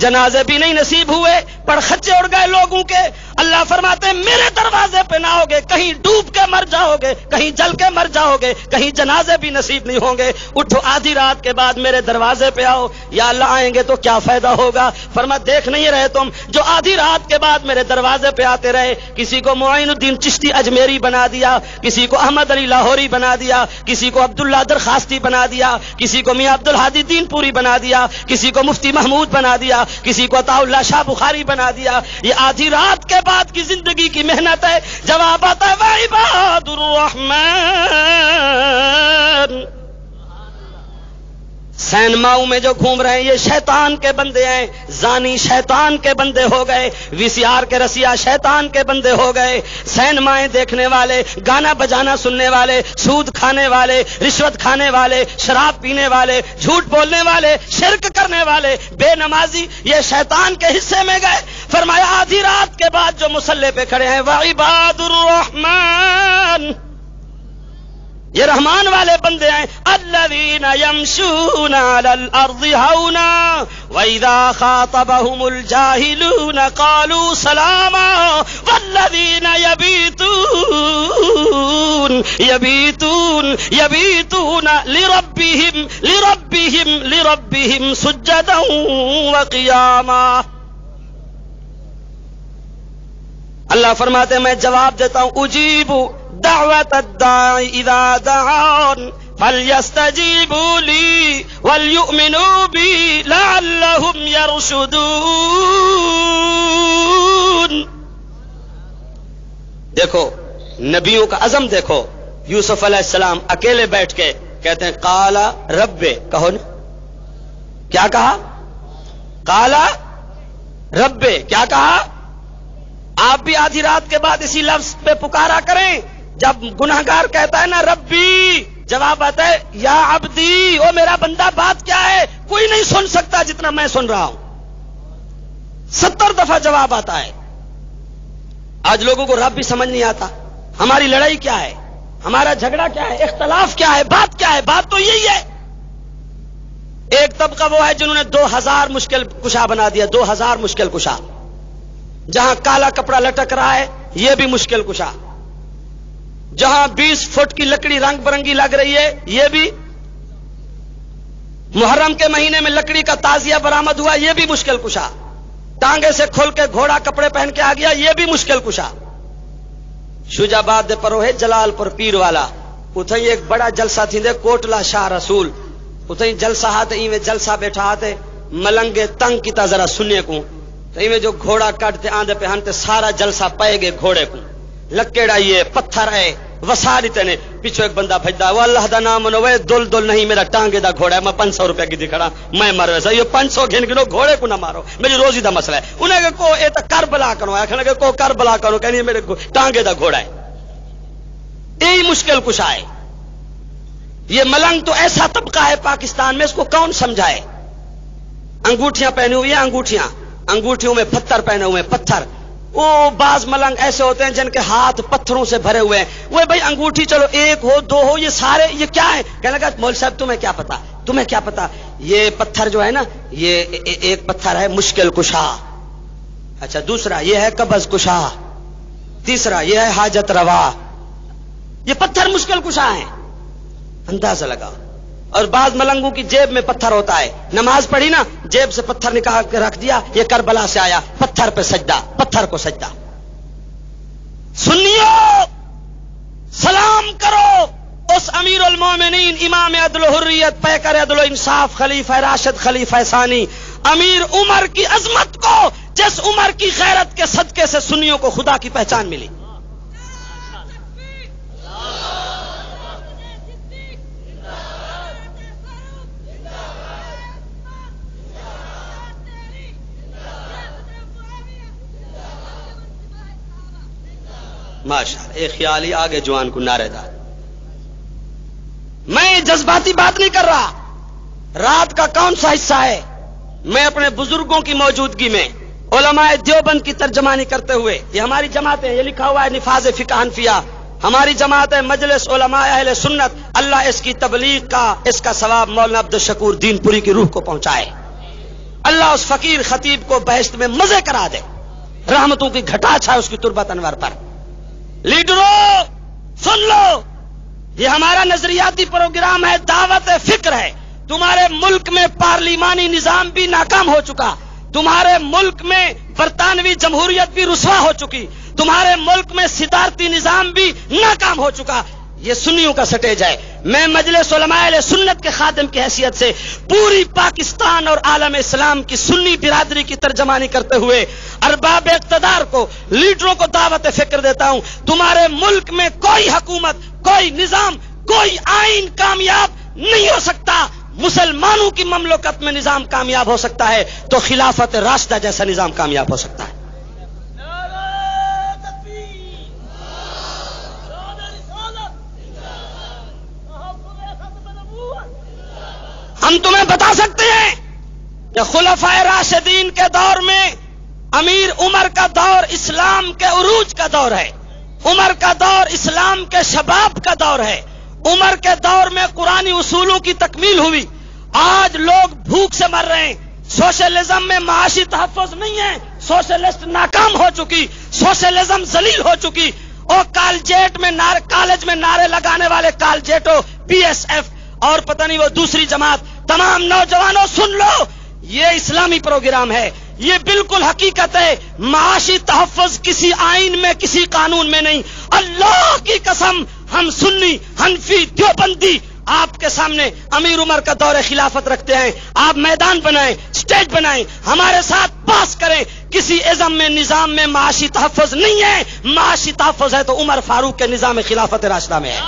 جنازے بھی نہیں نصیب ہوئے، پر خچے اڑ گئے لوگوں کے. اللہ فرماتے ہیں میرے دروازے پہ نہ ہوگے، کہیں ڈوب کے مر جاؤ گے، کہیں جل کے مر جاؤ گے، کہیں جنازے بھی نصیب نہیں ہوں گے. اٹھو آدھی رات کے بعد میرے دروازے پہ آؤ. یا اللہ آئیں گے تو کیا فائدہ ہوگا؟ فرما دیکھ نہیں رہے تم جو آدھی رات کے بعد میرے دروازے پہ آتے رہے، کسی کو معین الدین چشتی اجمیری بنا دیا، کسی کو احمد علی لاہوری بنا دیا، کسی کو عبداللہ درخواستی بنا دیا، کسی کو میاں عبدالہادی دین پوری بنا دیا، کسی کو مفتی محمود بنا دیا، کسی کو عطا اللہ شاہ بخاری بنا دیا. یہ آدھی رات کے بعد کی زندگی کی محنت ہے. جواب آتا ہے وعباد الرحمن. سینماؤں میں جو گھوم رہے ہیں یہ شیطان کے بندے ہیں. زانی شیطان کے بندے ہو گئے، وی سی آر کے رسیا شیطان کے بندے ہو گئے. سینمائیں دیکھنے والے، گانا بجانا سننے والے، سود کھانے والے، رشوت کھانے والے، شراب پینے والے، جھوٹ بولنے والے، شرک کرنے والے، بے نمازی، یہ شیطان کے حصے میں گئے. فرمایا آدھی رات کے بعد جو مصلی پہ کھڑے ہیں وعباد الرحمن، یہ رحمان والے بندے ہیں. الذین یمشون علی الارض ہونا واذا خاطبهم الجاہلون قالوا سلاما والذین یبیتون لربهم سجدا وقیاما. اللہ فرماتے ہیں میں جواب دیتا ہوں اجیب دعوت الداعی اذا دعان فلیستجیبوا لی وليؤمنوا بی لعلهم یرشدون. دیکھو نبیوں کا عزم دیکھو. یوسف علیہ السلام اکیلے بیٹھ کے کہتے ہیں قال رب، کہو نا کیا کہا؟ قال رب، کیا کہا؟ آپ بھی آدھی رات کے بعد اسی لفظ پہ پکارا کریں. جب گناہگار کہتا ہے نا ربی، جواب آتا ہے یا عبدی، او میرا بندہ بات کیا ہے؟ کوئی نہیں سن سکتا جتنا میں سن رہا ہوں. 70 دفعہ جواب آتا ہے. آج لوگوں کو رب بھی سمجھ نہیں آتا. ہماری لڑائی کیا ہے؟ ہمارا جھگڑا کیا ہے؟ اختلاف کیا ہے؟ بات کیا ہے؟ بات تو یہی ہے. ایک طبقہ وہ ہے جنہوں نے 2000 مشکل کشا بنا دیا. 2000 مشکل کشا. جہاں کالا کپڑا لٹک رہا ہے یہ بھی مشکل کشا، جہاں 20 فٹ کی لکڑی رنگ برنگی لگ رہی ہے یہ بھی، محرم کے مہینے میں لکڑی کا تازیہ برآمد ہوا یہ بھی مشکل کشا، ٹانگے سے کھول کے گھوڑا کپڑے پہن کے آ گیا یہ بھی مشکل کشا. شجاباد دے پرو ہے جلال پور پیر والا، اتھے ایک بڑا جلسہ تھی دے کوٹلا شاہ رسول، اتھے جلسہ ہاتھے ایویں جلسہ بیٹھا ہاتھے ملنگے تنگ کیتا ذرا سننے کو، تو ایویں جو گھوڑا کٹتے آندے پہ ہنتے سارا جلسہ پائے گے گھوڑے کو، لکڑا یہ پتھر ہے وسا دیتے نے. پیچھو ایک بندہ بھجدا وہ اللہ دا نام منو وے دل دل نہیں میرا ٹانگے دا گھوڑا ہے، میں 500 روپے کی دکھڑا میں مر ویسا یہ 500 گھن گنو گھوڑے کو نہ مارو، میری روزی دا مسئلہ ہے. انہیں کہ کو اے تا کربلا کرو، آکھنے کہ کو کربلا کرو، کہنی میرے ٹانگے دا گھوڑا ہے. یہی مشکل کشا ہے. یہ ملنگ تو ایسا طبقہ ہے پاکستان میں، اس کو کون سمجھائے؟ انگوٹھیاں پہنی ہوئی ہیں، انگوٹھیوں میں پتھر پہنے ہوئے ہیں، پتھر. وہ بعض ملنگ ایسے ہوتے ہیں جن کے ہاتھ پتھروں سے بھرے ہوئے ہیں. وہ بھائی انگوٹھی چلو 1 ہو 2 ہو، یہ سارے یہ کیا ہے؟ کہنے لگا مول صاحب تمہیں کیا پتا، تمہیں کیا پتا، یہ پتھر جو ہے نا یہ ایک پتھر ہے مشکل کشا، اچھا دوسرا یہ ہے قبض کشا، تیسرا یہ ہے حاجت روا. یہ پتھر مشکل کشا ہیں، اندازہ لگاؤ. اور بعض ملنگوں کی جیب میں پتھر ہوتا ہے، نماز پڑھی نا جیب سے پتھر نکال کے رکھ دیا، یہ کربلا سے آیا، پتھر پہ سجدہ، پتھر کو سجدہ. سنیو سلام کرو اس امیر المومنین امام عدل و حریت پیکر عدل و انصاف خلیفہ راشد خلیفہ ثانی امیر عمر کی عظمت کو، جس عمر کی غیرت کے صدقے سے سنیوں کو خدا کی پہچان ملی. ماشاءاللہ، ایک خیالی آگے جوان کو نعرے دار. میں جذباتی بات نہیں کر رہا. رات کا کون سا حصہ ہے؟ میں اپنے بزرگوں کی موجودگی میں علماء دیوبند کی ترجمانی کرتے ہوئے، یہ ہماری جماعت ہے، یہ لکھا ہوا ہے نفاذ فقہ حنفیہ، ہماری جماعت ہے مجلس علماء اہل سنت. اللہ اس کی تبلیغ کا، اس کا ثواب مولانا عبدالشکور دین پوری کی روح کو پہنچائے. اللہ اس فقیر خطیب کو بہشت میں مزے کرا دے، رحمتوں کی گھٹا چھائے اس کی تربت انور پر. لیڈروں سن لو، یہ ہمارا نظریاتی پروگرام ہے، دعوت فکر ہے. تمہارے ملک میں پارلیمانی نظام بھی ناکام ہو چکا، تمہارے ملک میں برطانوی جمہوریت بھی رسوا ہو چکی، تمہارے ملک میں صدارتی نظام بھی ناکام ہو چکا. یہ سنیوں کا سٹیج ہے. میں مجلس علماء اہل سنت کے خادم کی حیثیت سے پوری پاکستان اور عالم اسلام کی سنی برادری کی ترجمانی کرتے ہوئے ارباب اقتدار کو، لیڈروں کو دعوت فکر دیتا ہوں. تمہارے ملک میں کوئی حکومت، کوئی نظام، کوئی آئین کامیاب نہیں ہو سکتا. مسلمانوں کی مملکت میں نظام کامیاب ہو سکتا ہے تو خلافت راشدہ جیسا نظام کامیاب ہو سکتا ہے. ہم تمہیں بتا سکتے ہیں کہ خلفائے راشدین کے دور میں امیر عمر کا دور اسلام کے عروج کا دور ہے. عمر کا دور اسلام کے شباب کا دور ہے. عمر کے دور میں قرآنی اصولوں کی تکمیل ہوئی. آج لوگ بھوک سے مر رہے ہیں. سوشلزم میں معاشی تحفظ نہیں ہے. سوشلسٹ ناکام ہو چکی، سوشلزم ذلیل ہو چکی. اور کالجیٹ میں کالج میں نعرے لگانے والے کالجیٹو، پی ایس ایف اور پتہ نہیں وہ دوسری جماعت، تمام نوجوانوں سن لو، یہ اسلامی پروگرام ہے. یہ بالکل حقیقت ہے. معاشی تحفظ کسی آئین میں، کسی قانون میں نہیں. اللہ کی قسم ہم سنی حنفی دیوبندی آپ کے سامنے امیر عمر کا دور خلافت رکھتے ہیں. آپ میدان بنائیں، سٹیج بنائیں، ہمارے ساتھ پاس کریں. کسی ازم میں نظام میں معاشی تحفظ نہیں ہے. معاشی تحفظ ہے تو عمر فاروق کے نظام خلافت راشدہ میں ہے.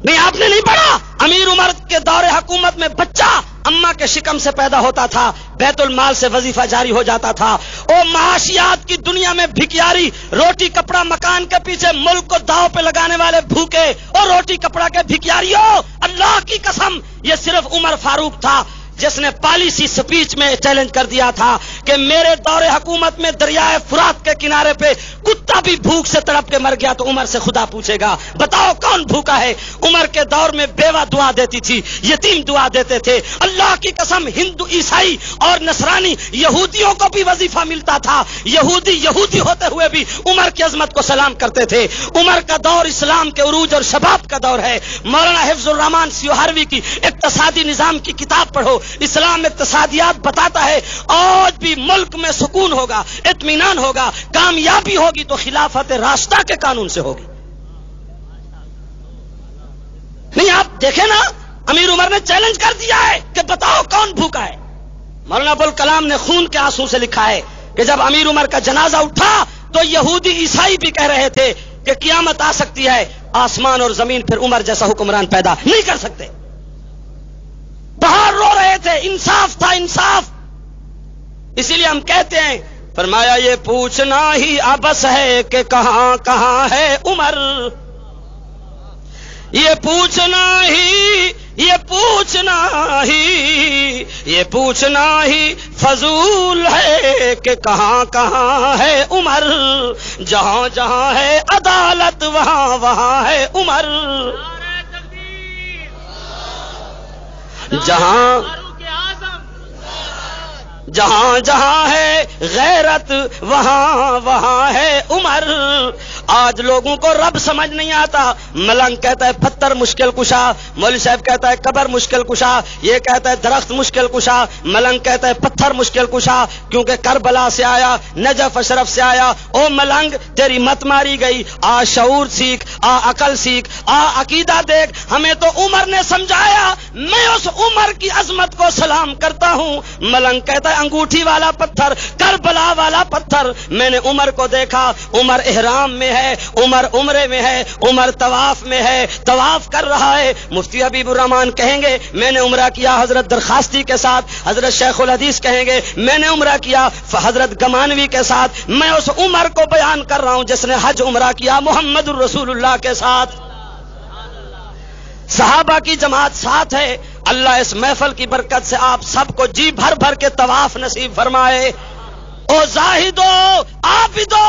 نہیں آپ نے نہیں پڑھا؟ امیر عمر کے دور حکومت میں بچہ اماں کے شکم سے پیدا ہوتا تھا، بیت المال سے وظیفہ جاری ہو جاتا تھا. اور معاشیات کی دنیا میں بھکیاری، روٹی کپڑا مکان کے پیچھے ملک کو داؤ پہ لگانے والے بھوکے اور روٹی کپڑا کے بھکیاریوں، اللہ کی قسم یہ صرف عمر فاروق تھا جس نے پالیسی سپیچ میں چیلنج کر دیا تھا کہ میرے دور حکومت میں دریائے فرات کے کنارے پہ کتا بھی بھوک سے تڑپ کے مر گیا تو عمر سے خدا پوچھے گا بتاؤ کون بھوکا ہے. عمر کے دور میں بیوہ دعا دیتی تھی، یتیم دعا دیتے تھے. اللہ کی قسم ہندو، عیسائی اور نصرانی یہودیوں کو بھی وظیفہ ملتا تھا. یہودی ہوتے ہوئے بھی عمر کی عظمت کو سلام کرتے تھے. عمر کا دور اسلام کے عروج اور شباب کا دور ہے. مولانا حفظ الرحمان سیوہروی کی اقتصادی نظام کی کتاب پڑھو. اسلام اقتصادیات بتاتا ہے آج بھی ملک میں سکون ہوگا، اطمینان ہوگا، کامیابی ہوگی تو خلافت راشدہ کے قانون سے ہوگی. نہیں آپ دیکھیں نا، امیر عمر نے چیلنج کر دیا ہے کہ بتاؤ کون بھوکا ہے. مولانا ابوالکلام نے خون کے آنسو سے لکھا ہے کہ جب امیر عمر کا جنازہ اٹھا تو یہودی عیسائی بھی کہہ رہے تھے کہ قیامت آ سکتی ہے، آسمان اور زمین پھر عمر جیسا حکمران پیدا نہیں کر سکتے. باہر رو رہے تھے، انصاف تھا، انصاف. اسی لیے ہم کہتے ہیں، فرمایا یہ پوچھنا ہی ابس ہے کہ کہاں کہاں ہے عمر. یہ پوچھنا ہی فضول ہے کہ کہاں کہاں ہے عمر. جہاں جہاں ہے عدالت وہاں وہاں ہے عمر. جہاں جہاں ہے غیرت وہاں وہاں ہے عمر. آج لوگوں کو رب سمجھ نہیں آتا. ملنگ کہتا ہے پتھر مشکل کشا، مولوی صاحب کہتا ہے قبر مشکل کشا، یہ کہتا ہے درخت مشکل کشا، ملنگ کہتا ہے پتھر مشکل کشا کیونکہ کربلا سے آیا، نجف اشرف سے آیا. او ملنگ تیری مت ماری گئی، آ شعور سیکھ، آ عقل سیکھ، آ عقیدہ دیکھ. ہمیں تو عمر نے سمجھایا، میں اس عمر کی عظمت کو سلام کرتا ہوں. ملنگ کہتا ہے انگوٹھی والا پتھر، کربلا والا پتھر. میں نے عمر کو دیکھا، عمر احرام میں ہے، عمر عمرے میں ہے، عمر طواف میں ہے، طواف کر رہا ہے. مفتی حبیب الرحمان کہیں گے میں نے عمرہ کیا حضرت درخواستی کے ساتھ، حضرت شیخ الحدیث کہیں گے میں نے عمرہ کیا حضرت گمانوی کے ساتھ. میں اس عمر کو بیان کر رہا ہوں جس نے حج عمرہ کیا محمد الرسول اللہ کے ساتھ. صحابہ کی جماعت ساتھ ہے. اللہ اس محفل کی برکت سے آپ سب کو جی بھر بھر کے طواف نصیب فرمائے. او زاہدو عابدو،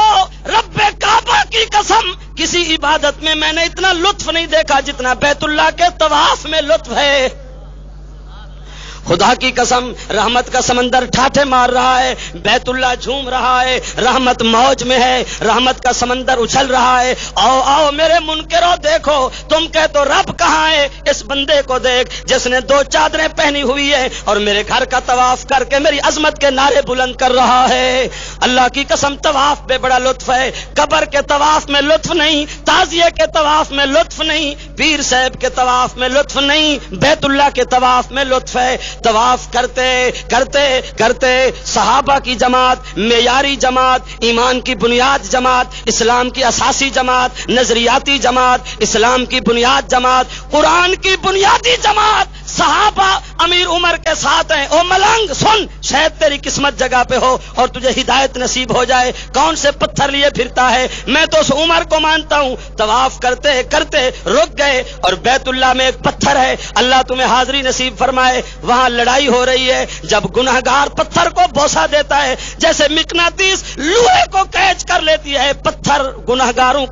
رب کعبہ کی قسم کسی عبادت میں نے اتنا لطف نہیں دیکھا جتنا بیت اللہ کے طواف میں لطف ہے. خدا کی قسم رحمت کا سمندر ٹھاٹھے مار رہا ہے، بیت اللہ جھوم رہا ہے، رحمت موج میں ہے، رحمت کا سمندر اچھل رہا ہے. آؤ آؤ میرے منکرو دیکھو، تم کہتے ہو رب کہاں ہے، اس بندے کو دیکھ جس نے 2 چادریں پہنی ہوئی ہے اور میرے گھر کا طواف کر کے میری عظمت کے نعرے بلند کر رہا ہے. اللہ کی قسم طواف میں بڑا لطف ہے، قبر کے طواف میں لطف نہیں، تعزیے کے طواف میں لطف نہیں، پیر صاحب کے طواف میں لطف نہیں، بیت اللہ کے طواف میں لطف ہے. طواف کرتے کرتے کرتے صحابہ کی جماعت، معیاری جماعت، ایمان کی بنیاد جماعت، اسلام کی اساسی جماعت، نظریاتی جماعت، اسلام کی بنیاد جماعت، قرآن کی بنیادی جماعت، صحابہ امیر عمر کے ساتھ ہیں. او ملنگ سن، شاید تیری قسمت جگہ پہ ہو اور تجھے ہدایت نصیب ہو جائے. کون سے پتھر لیے پھرتا ہے؟ میں تو اس عمر کو مانتا ہوں. طواف کرتے کرتے رک گئے اور بیت اللہ میں ایک پتھر ہے، اللہ تمہیں حاضری نصیب فرمائے. وہاں لڑائی ہو رہی ہے. جب گنہگار پتھر کو بوسہ دیتا ہے جیسے مقناطیس لوہے کو کیچ کر لیتی ہے، پتھر گنہگاروں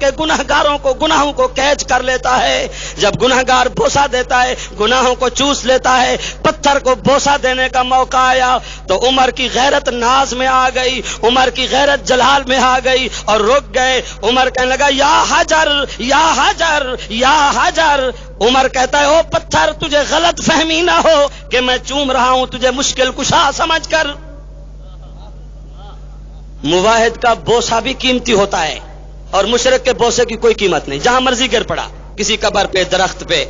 کو گناہوں کو کیچ کر لیتا ہے. جب گنہگار بوسہ دیتا ہے گناہوں کو چوس لیتا ہے. پتھر کو بوسہ دینے کا موقع آیا تو عمر کی غیرت ناز میں آ گئی، عمر کی غیرت جلال میں آ گئی اور رک گئے. عمر کہنے لگا یا حجر یا حجر یا حجر. عمر کہتا ہے او پتھر تجھے غلط فہمی نہ ہو کہ میں چوم رہا ہوں تجھے مشکل کشا سمجھ کر. مواحد کا بوسہ بھی قیمتی ہوتا ہے اور مشرک کے بوسے کی کوئی قیمت نہیں، جہاں مرضی گر پڑا، کسی قبر پہ، درخت پہ،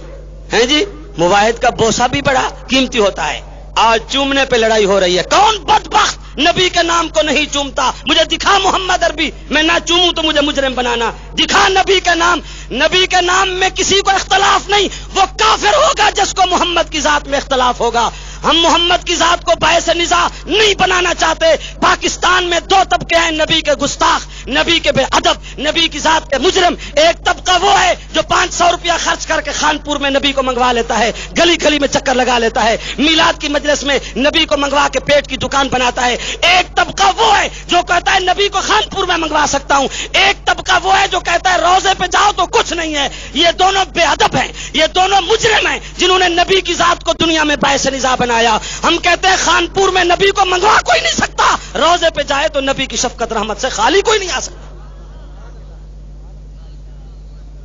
ہیں جی. مواحد کا بوسہ بھی بڑا قیمتی ہوتا ہے. آج چومنے پہ لڑائی ہو رہی ہے. کون بدبخت نبی کے نام کو نہیں چومتا؟ مجھے دکھا محمد عربی، میں نہ چوموں تو مجھے مجرم بنانا. دکھا نبی کے نام. نبی کے نام میں کسی کو اختلاف نہیں، وہ کافر ہوگا جس کو محمد کی ذات میں اختلاف ہوگا. ہم محمد کی ذات کو باعث نزاع نہیں بنانا چاہتے. پاکستان میں 2 طبقے ہیں، نبی کے گستاخ، نبی کے بے ادب، نبی کی ذات کے مجرم. ایک طبقہ وہ ہے جو 500 روپیہ خرچ کر کے خانپور میں نبی کو منگوا لیتا ہے، گلی گلی میں چکر لگا لیتا ہے، میلاد کی مجلس میں نبی کو منگوا کے پیٹ کی دکان بناتا ہے. ایک طبقہ وہ ہے جو کہتا ہے نبی کو خانپور میں منگوا سکتا ہوں. ایک طبقہ وہ ہے جو کہتا ہے روزے پہ جاؤ تو کچھ نہیں ہے. یہ دونوں بے ادب ہیں، یہ دونوں مجرم ہیں جنہوں نے نبی کی ذات کو دنیا میں باعث نزاع بنایا. ہم کہتے ہیں خانپور میں نبی کو منگوا کوئی نہیں سکتا، روزے پہ جائے تو نبی کی شفقت رحمت سے خالی کوئی نہیں آ سکتا.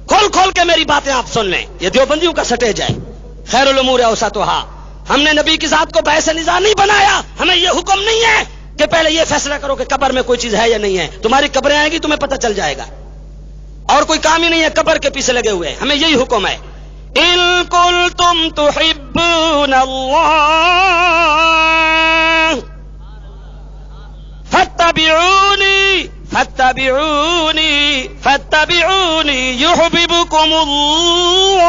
کھول کھول کے میری باتیں آپ سن لیں، یہ دیوبندیوں کا سٹیج ہے. خیر الامور اوسطھا. ہم نے نبی کی ذات کو باعث نزاع نہیں بنایا. ہمیں یہ حکم نہیں ہے کہ پہلے یہ فیصلہ کرو کہ قبر میں کوئی چیز ہے یا نہیں ہے. تمہاری قبریں آئیں گی تمہیں پتہ چل جائے گا. اور کوئی کام ہی نہیں ہے، قبر کے پیچھے لگے ہوئے ہیں. ہمیں یہی حکم ہے. ان کنتم تحبون اللہ فاتبعونی فاتبعونی فاتبعونی یحببکم اللہ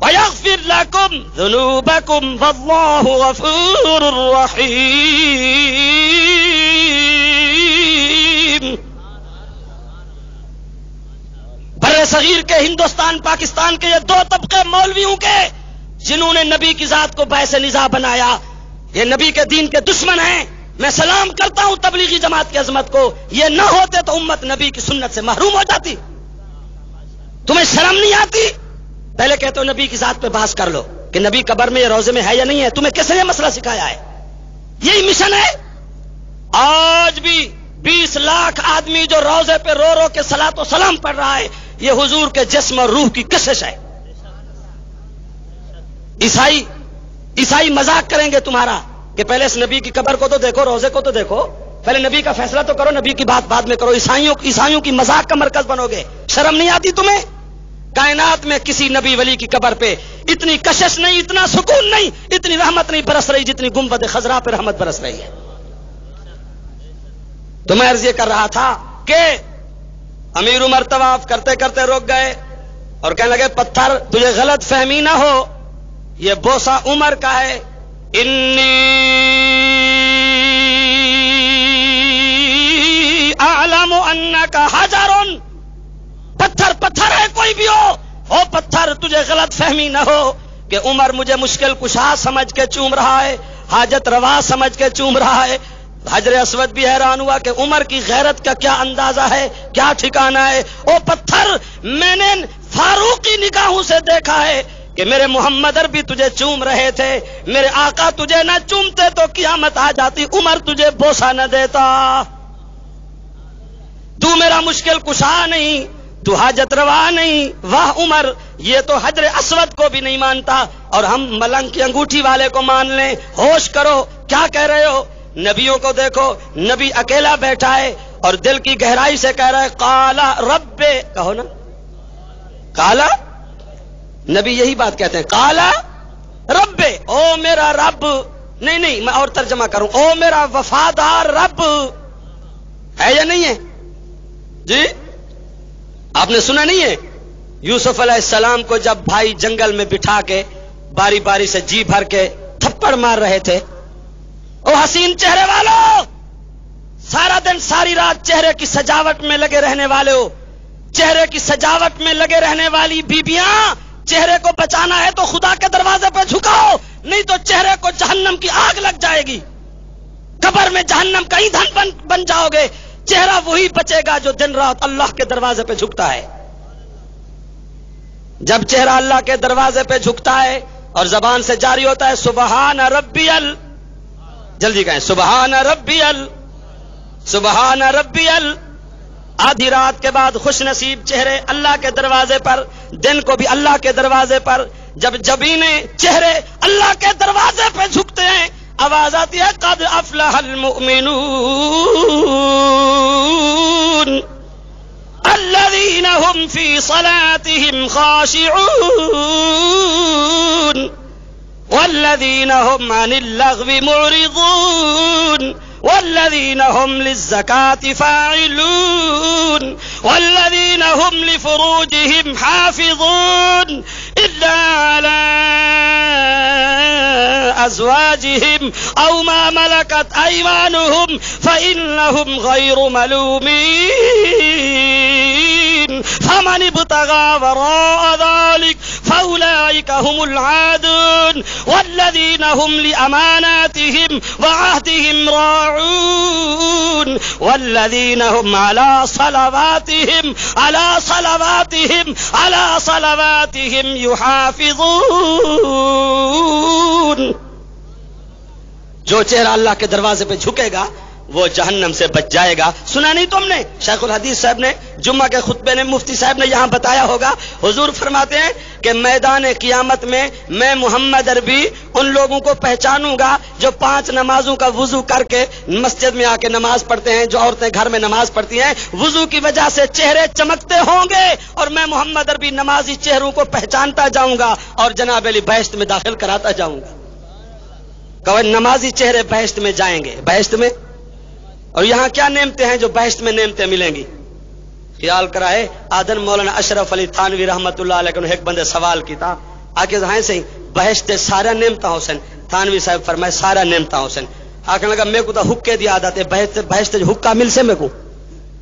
ویغفر لکم ذنوبکم واللہ غفور رحیم. برے صغیر کے ہندوستان پاکستان کے یہ 2 طبقے مولویوں کے جنہوں نے نبی کی ذات کو باعث نزاع بنایا، یہ نبی کے دین کے دشمن ہیں. میں سلام کرتا ہوں تبلیغی جماعت کی عظمت کو. یہ نہ ہوتے تو امت نبی کی سنت سے محروم ہو جاتی. تمہیں شرم نہیں آتی؟ پہلے کہتے ہو نبی کی ذات پہ بحث کر لو کہ نبی قبر میں یہ روزے میں ہے یا نہیں ہے. تمہیں کس نے مسئلہ سکھایا ہے؟ یہی مشن ہے. آج بھی 20 22 لاکھ آدمی جو روزے پہ رو رو کے صلاۃ و سلام پڑھ رہا ہے، یہ حضور کے جسم اور روح کی کشش ہے. عیسائی مذاق کریں گے تمہارا کہ پہلے اس نبی کی قبر کو تو دیکھو، روزے کو تو دیکھو، پہلے نبی کا فیصلہ تو کرو، نبی کی بات بعد میں کرو. عیسائیوں کی مذاق کا مرکز بنو گے. شرم نہیں آتی تمہیں؟ کائنات میں کسی نبی ولی کی قبر پہ اتنی کشش نہیں، اتنا سکون نہیں، اتنی رحمت نہیں برس رہی جتنی گنبد خضرا پہ رحمت برس رہی ہے. تو میں عرض یہ کر رہا تھا کہ امیر عمر طواف کرتے کرتے رک گئے اور کہنے لگے پتھر تجھے غلط فہمی نہ ہو، یہ بوسہ عمر کا ہے. انی اعلم انک حجر، پتھر ہے کوئی بھی ہو پتھر، تجھے غلط فہمی نہ ہو کہ عمر مجھے مشکل کشا سمجھ کے چوم رہا ہے، حاجت روا سمجھ کے چوم رہا ہے. حجر اسود بھی حیران ہوا کہ عمر کی غیرت کا کیا اندازہ ہے، کیا ٹھکانہ ہے. او پتھر، میں نے فاروقی نگاہوں سے دیکھا ہے کہ میرے محمد عربی تجھے چوم رہے تھے، میرے آقا تجھے نہ چومتے تو قیامت آ جاتی، عمر تجھے بوسہ نہ دیتا. تو میرا مشکل کشا نہیں، تو حاجت روا نہیں. واہ عمر، یہ تو حجر اسود کو بھی نہیں مانتا اور ہم ملنگ کی انگوٹھی والے کو مان لیں. ہوش کرو، کیا کہہ رہے ہو؟ نبیوں کو دیکھو، نبی اکیلا بیٹھا ہے اور دل کی گہرائی سے کہہ رہا ہے قالا رب، کہو نا قالا. نبی یہی بات کہتے ہیں، قالا رب، او میرا رب. نہیں میں اور ترجمہ کروں، او میرا وفادار رب. ہے یا نہیں ہے جی؟ آپ نے سنا نہیں ہے یوسف علیہ السلام کو جب بھائی جنگل میں بٹھا کے باری باری سے جی بھر کے تھپڑ مار رہے تھے؟ او حسین چہرے والوں، سارا دن ساری رات چہرے کی سجاوٹ میں لگے رہنے والے ہو، چہرے کی سجاوٹ میں لگے رہنے والی بیبیاں، چہرے کو بچانا ہے تو خدا کے دروازے پہ جھکاؤ، نہیں تو چہرے کو جہنم کی آگ لگ جائے گی، قبر میں جہنم کا ایندھن بن جاؤ گے. چہرہ وہی بچے گا جو دن رات اللہ کے دروازے پہ جھکتا ہے. جب چہرہ اللہ کے دروازے پہ جھکتا ہے اور زبان سے جاری ہوتا ہے سبحان ربی جلدی کہیں سبحان ربی آدھی رات کے بعد خوش نصیب چہرے اللہ کے دروازے پر، دن کو بھی اللہ کے دروازے پر. جب جبینے چہرے اللہ کے دروازے پہ جھکتے ہیں، آواز آتی ہے قد افلح المؤمنون الذین هم فی صلاتهم خاشعون والذین هم عن اللغو معرضون والذین هم للزکاة فاعلون والذین هم لفروجهم حافظون إلا على أزواجهم أو ما ملكت أيمانهم فإنهم غير ملومين فمن ابتغى وراء ذلك فأولئك هم العادون والذين هم لأماناتهم وعهدهم راعون والذين هم على صلواتهم يحافظون. جو چہرہ اللہ کے دروازے پہ جھکے گا وہ جہنم سے بچ جائے گا. سنا نہیں تم نے؟ شیخ الحدیث صاحب نے جمعہ کے خطبے میں مفتی صاحب نے یہاں بتایا ہوگا. حضور فرماتے ہیں کہ میدان قیامت میں میں محمد عربی ان لوگوں کو پہچانوں گا جو 5 نمازوں کا وضو کر کے مسجد میں آ کے نماز پڑھتے ہیں. جو عورتیں گھر میں نماز پڑھتی ہیں وضو کی وجہ سے چہرے چمکتے ہوں گے اور میں محمد عربی نمازی چہروں کو پہچانتا جاؤں گا اور جناب علی بہشت میں داخل کراتا جاؤں گا. کہ نمازی چہرے بہشت میں جائیں گے. بہشت میں، اور یہاں کیا نعمتیں ہیں جو بہشت میں نعمتیں ملیں گی؟ خیال کرائے آدن مولانا اشرف علی تھانوی رحمت اللہ علیہ کو ایک بندے سوال کی تھا آکے ذہن سے بہشت سارا نعمتہ حسین. تھانوی صاحب فرمائے سارا نعمتہ حسین. آکھنے لگا میں کو تو حکے دی عادت ہے، بہشت حکا مل سے میں کو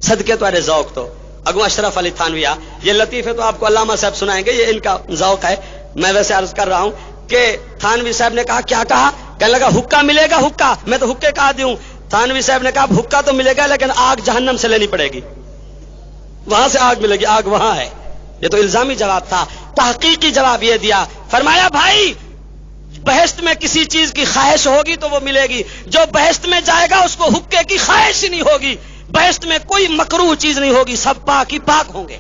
صدقے تمہارے ذوق تو. اگو اشرف علی تھانوی یہ لطیفے تو آپ کو علامہ صاحب سنائیں گے، یہ ان کا ذوق ہے. میں ویسے عرض کر رہا ہوں کہ تھانوی صاحب نے کہا کیا کہا؟ کہنے لگا حکا ملے گا. حکا میں تو حکے کہا دی ہوں. تھانوی صاحب نے کہا حکا تو ملے گا لیکن آگ جہنم سے لینی پڑے گی، وہاں سے آگ ملے گی، آگ وہاں ہے. یہ تو الزامی جواب تھا. تحقیقی جواب یہ دیا، فرمایا بھائی بہشت میں کسی چیز کی خواہش ہوگی تو وہ ملے گی، جو بہشت میں جائے گا اس کو حکے کی خواہش ہی نہیں ہوگی. بہشت میں کوئی مکروہ چیز نہیں ہوگی، سب پاک ہی پاک ہوں گے۔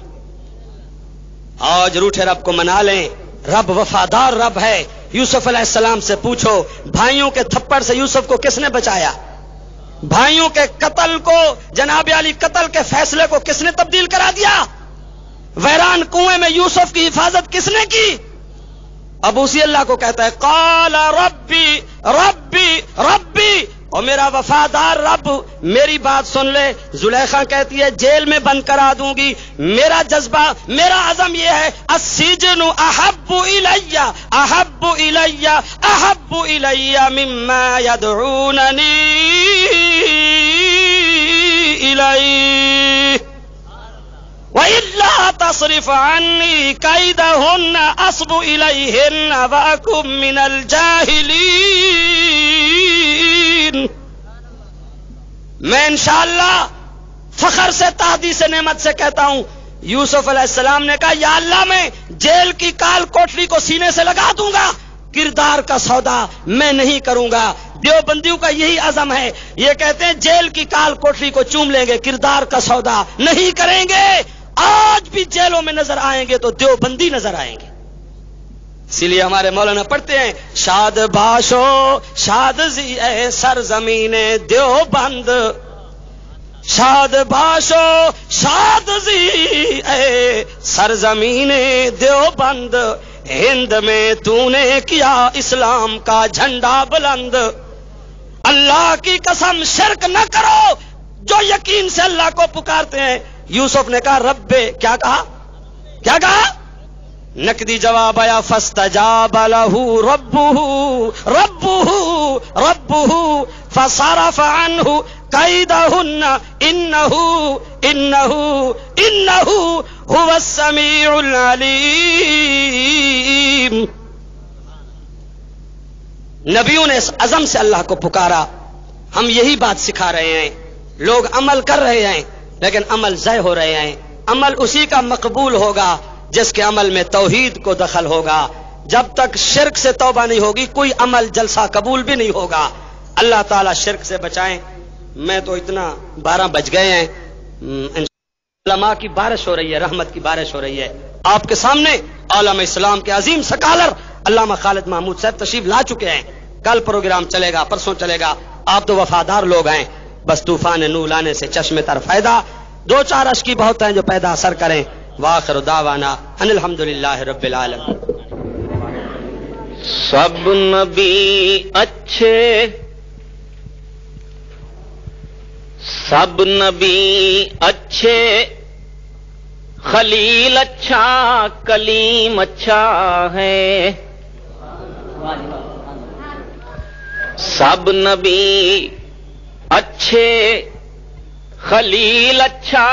آج روٹھے رب کو منا لیں، رب وفادار رب ہے۔ یوسف علیہ السلام سے پوچھو، بھائیوں کے تھپڑ سے یوسف کو کس نے بچایا؟ بھائیوں کے قتل کو، جناب علی قتل کے فیصلے کو کس نے تبدیل کرا دیا؟ ویران کنویں میں یوسف کی حفاظت کس نے کی؟ اب اسی اللہ کو کہتا ہے قال ربی ربی ربی، اور میرا وفادار رب میری بات سن لے۔ زلیخا کہتی ہے جیل میں بند کرا دوں گی، میرا جذبہ، میرا عزم یہ ہے السجن احب الی احب الی احب الی مما یدعوننی الی وَإِلَّا تَصْرِفْ عَنِّي كَيْدَهُنَّ أَصْبُ إِلَيْهِنَّ وَأَكُنْ مِنَ الْجَاهِلِينَ۔ میں انشاءاللہ فخر سے، تحدیث نعمت سے کہتا ہوں، یوسف علیہ السلام نے کہا یا اللہ میں جیل کی کال کوٹلی کو سینے سے لگا دوں گا، کردار کا سودا میں نہیں کروں گا۔ دیوبندیوں کا یہی عزم ہے، یہ کہتے ہیں جیل کی کال کوٹلی کو چوم لیں گے، کردار کا سودا نہیں کریں گے۔ آج بھی جیلوں میں نظر آئیں گے تو دیوبندی نظر آئیں گے۔ اسی لیے ہمارے مولانا پڑھتے ہیں شاد باشو شاد زی اے سرزمین دیوبند، شاد باشو شاد زی اے سرزمین دیوبند، ہند میں تو نے کیا اسلام کا جھنڈا بلند۔ اللہ کی قسم شرک نہ کرو جو یقین سے اللہ کو پکارتے ہیں۔ یوسف نے کہا رب، کیا کہا؟ کیا کہا؟ نقدی جواب آیا فاستجاب له ربه ربه ربه فصرف عنه كيدهن انه انه انه هو السميع العليم۔ نبیوں نے اس عزم سے اللہ کو پکارا۔ ہم یہی بات سکھا رہے ہیں، لوگ عمل کر رہے ہیں لیکن عمل ضائع ہو رہے ہیں۔ عمل اسی کا مقبول ہوگا جس کے عمل میں توحید کو دخل ہوگا۔ جب تک شرک سے توبہ نہیں ہوگی کوئی عمل جلسہ قبول بھی نہیں ہوگا۔ اللہ تعالیٰ شرک سے بچائیں۔ میں تو اتنا 12 بج گئے ہیں، علماء کی بارش ہو رہی ہے، رحمت کی بارش ہو رہی ہے۔ آپ کے سامنے عالم اسلام کے عظیم سکالر علامہ خالد محمود صاحب تشریف لا چکے ہیں۔ کل پروگرام چلے گا، پرسوں چلے گا۔ آپ تو وفادار لوگ ہیں، بس طوفان نور لانے سے چشمے تر فائدہ، 2-4 اشکی بہت ہیں جو پیدا اثر کریں۔ وآخر دعوانا ان الحمدللہ رب العالمین۔ سب نبی اچھے، سب نبی اچھے، خلیل اچھا، کلیم اچھا ہے۔ سب نبی اچھے، خلیل اچھا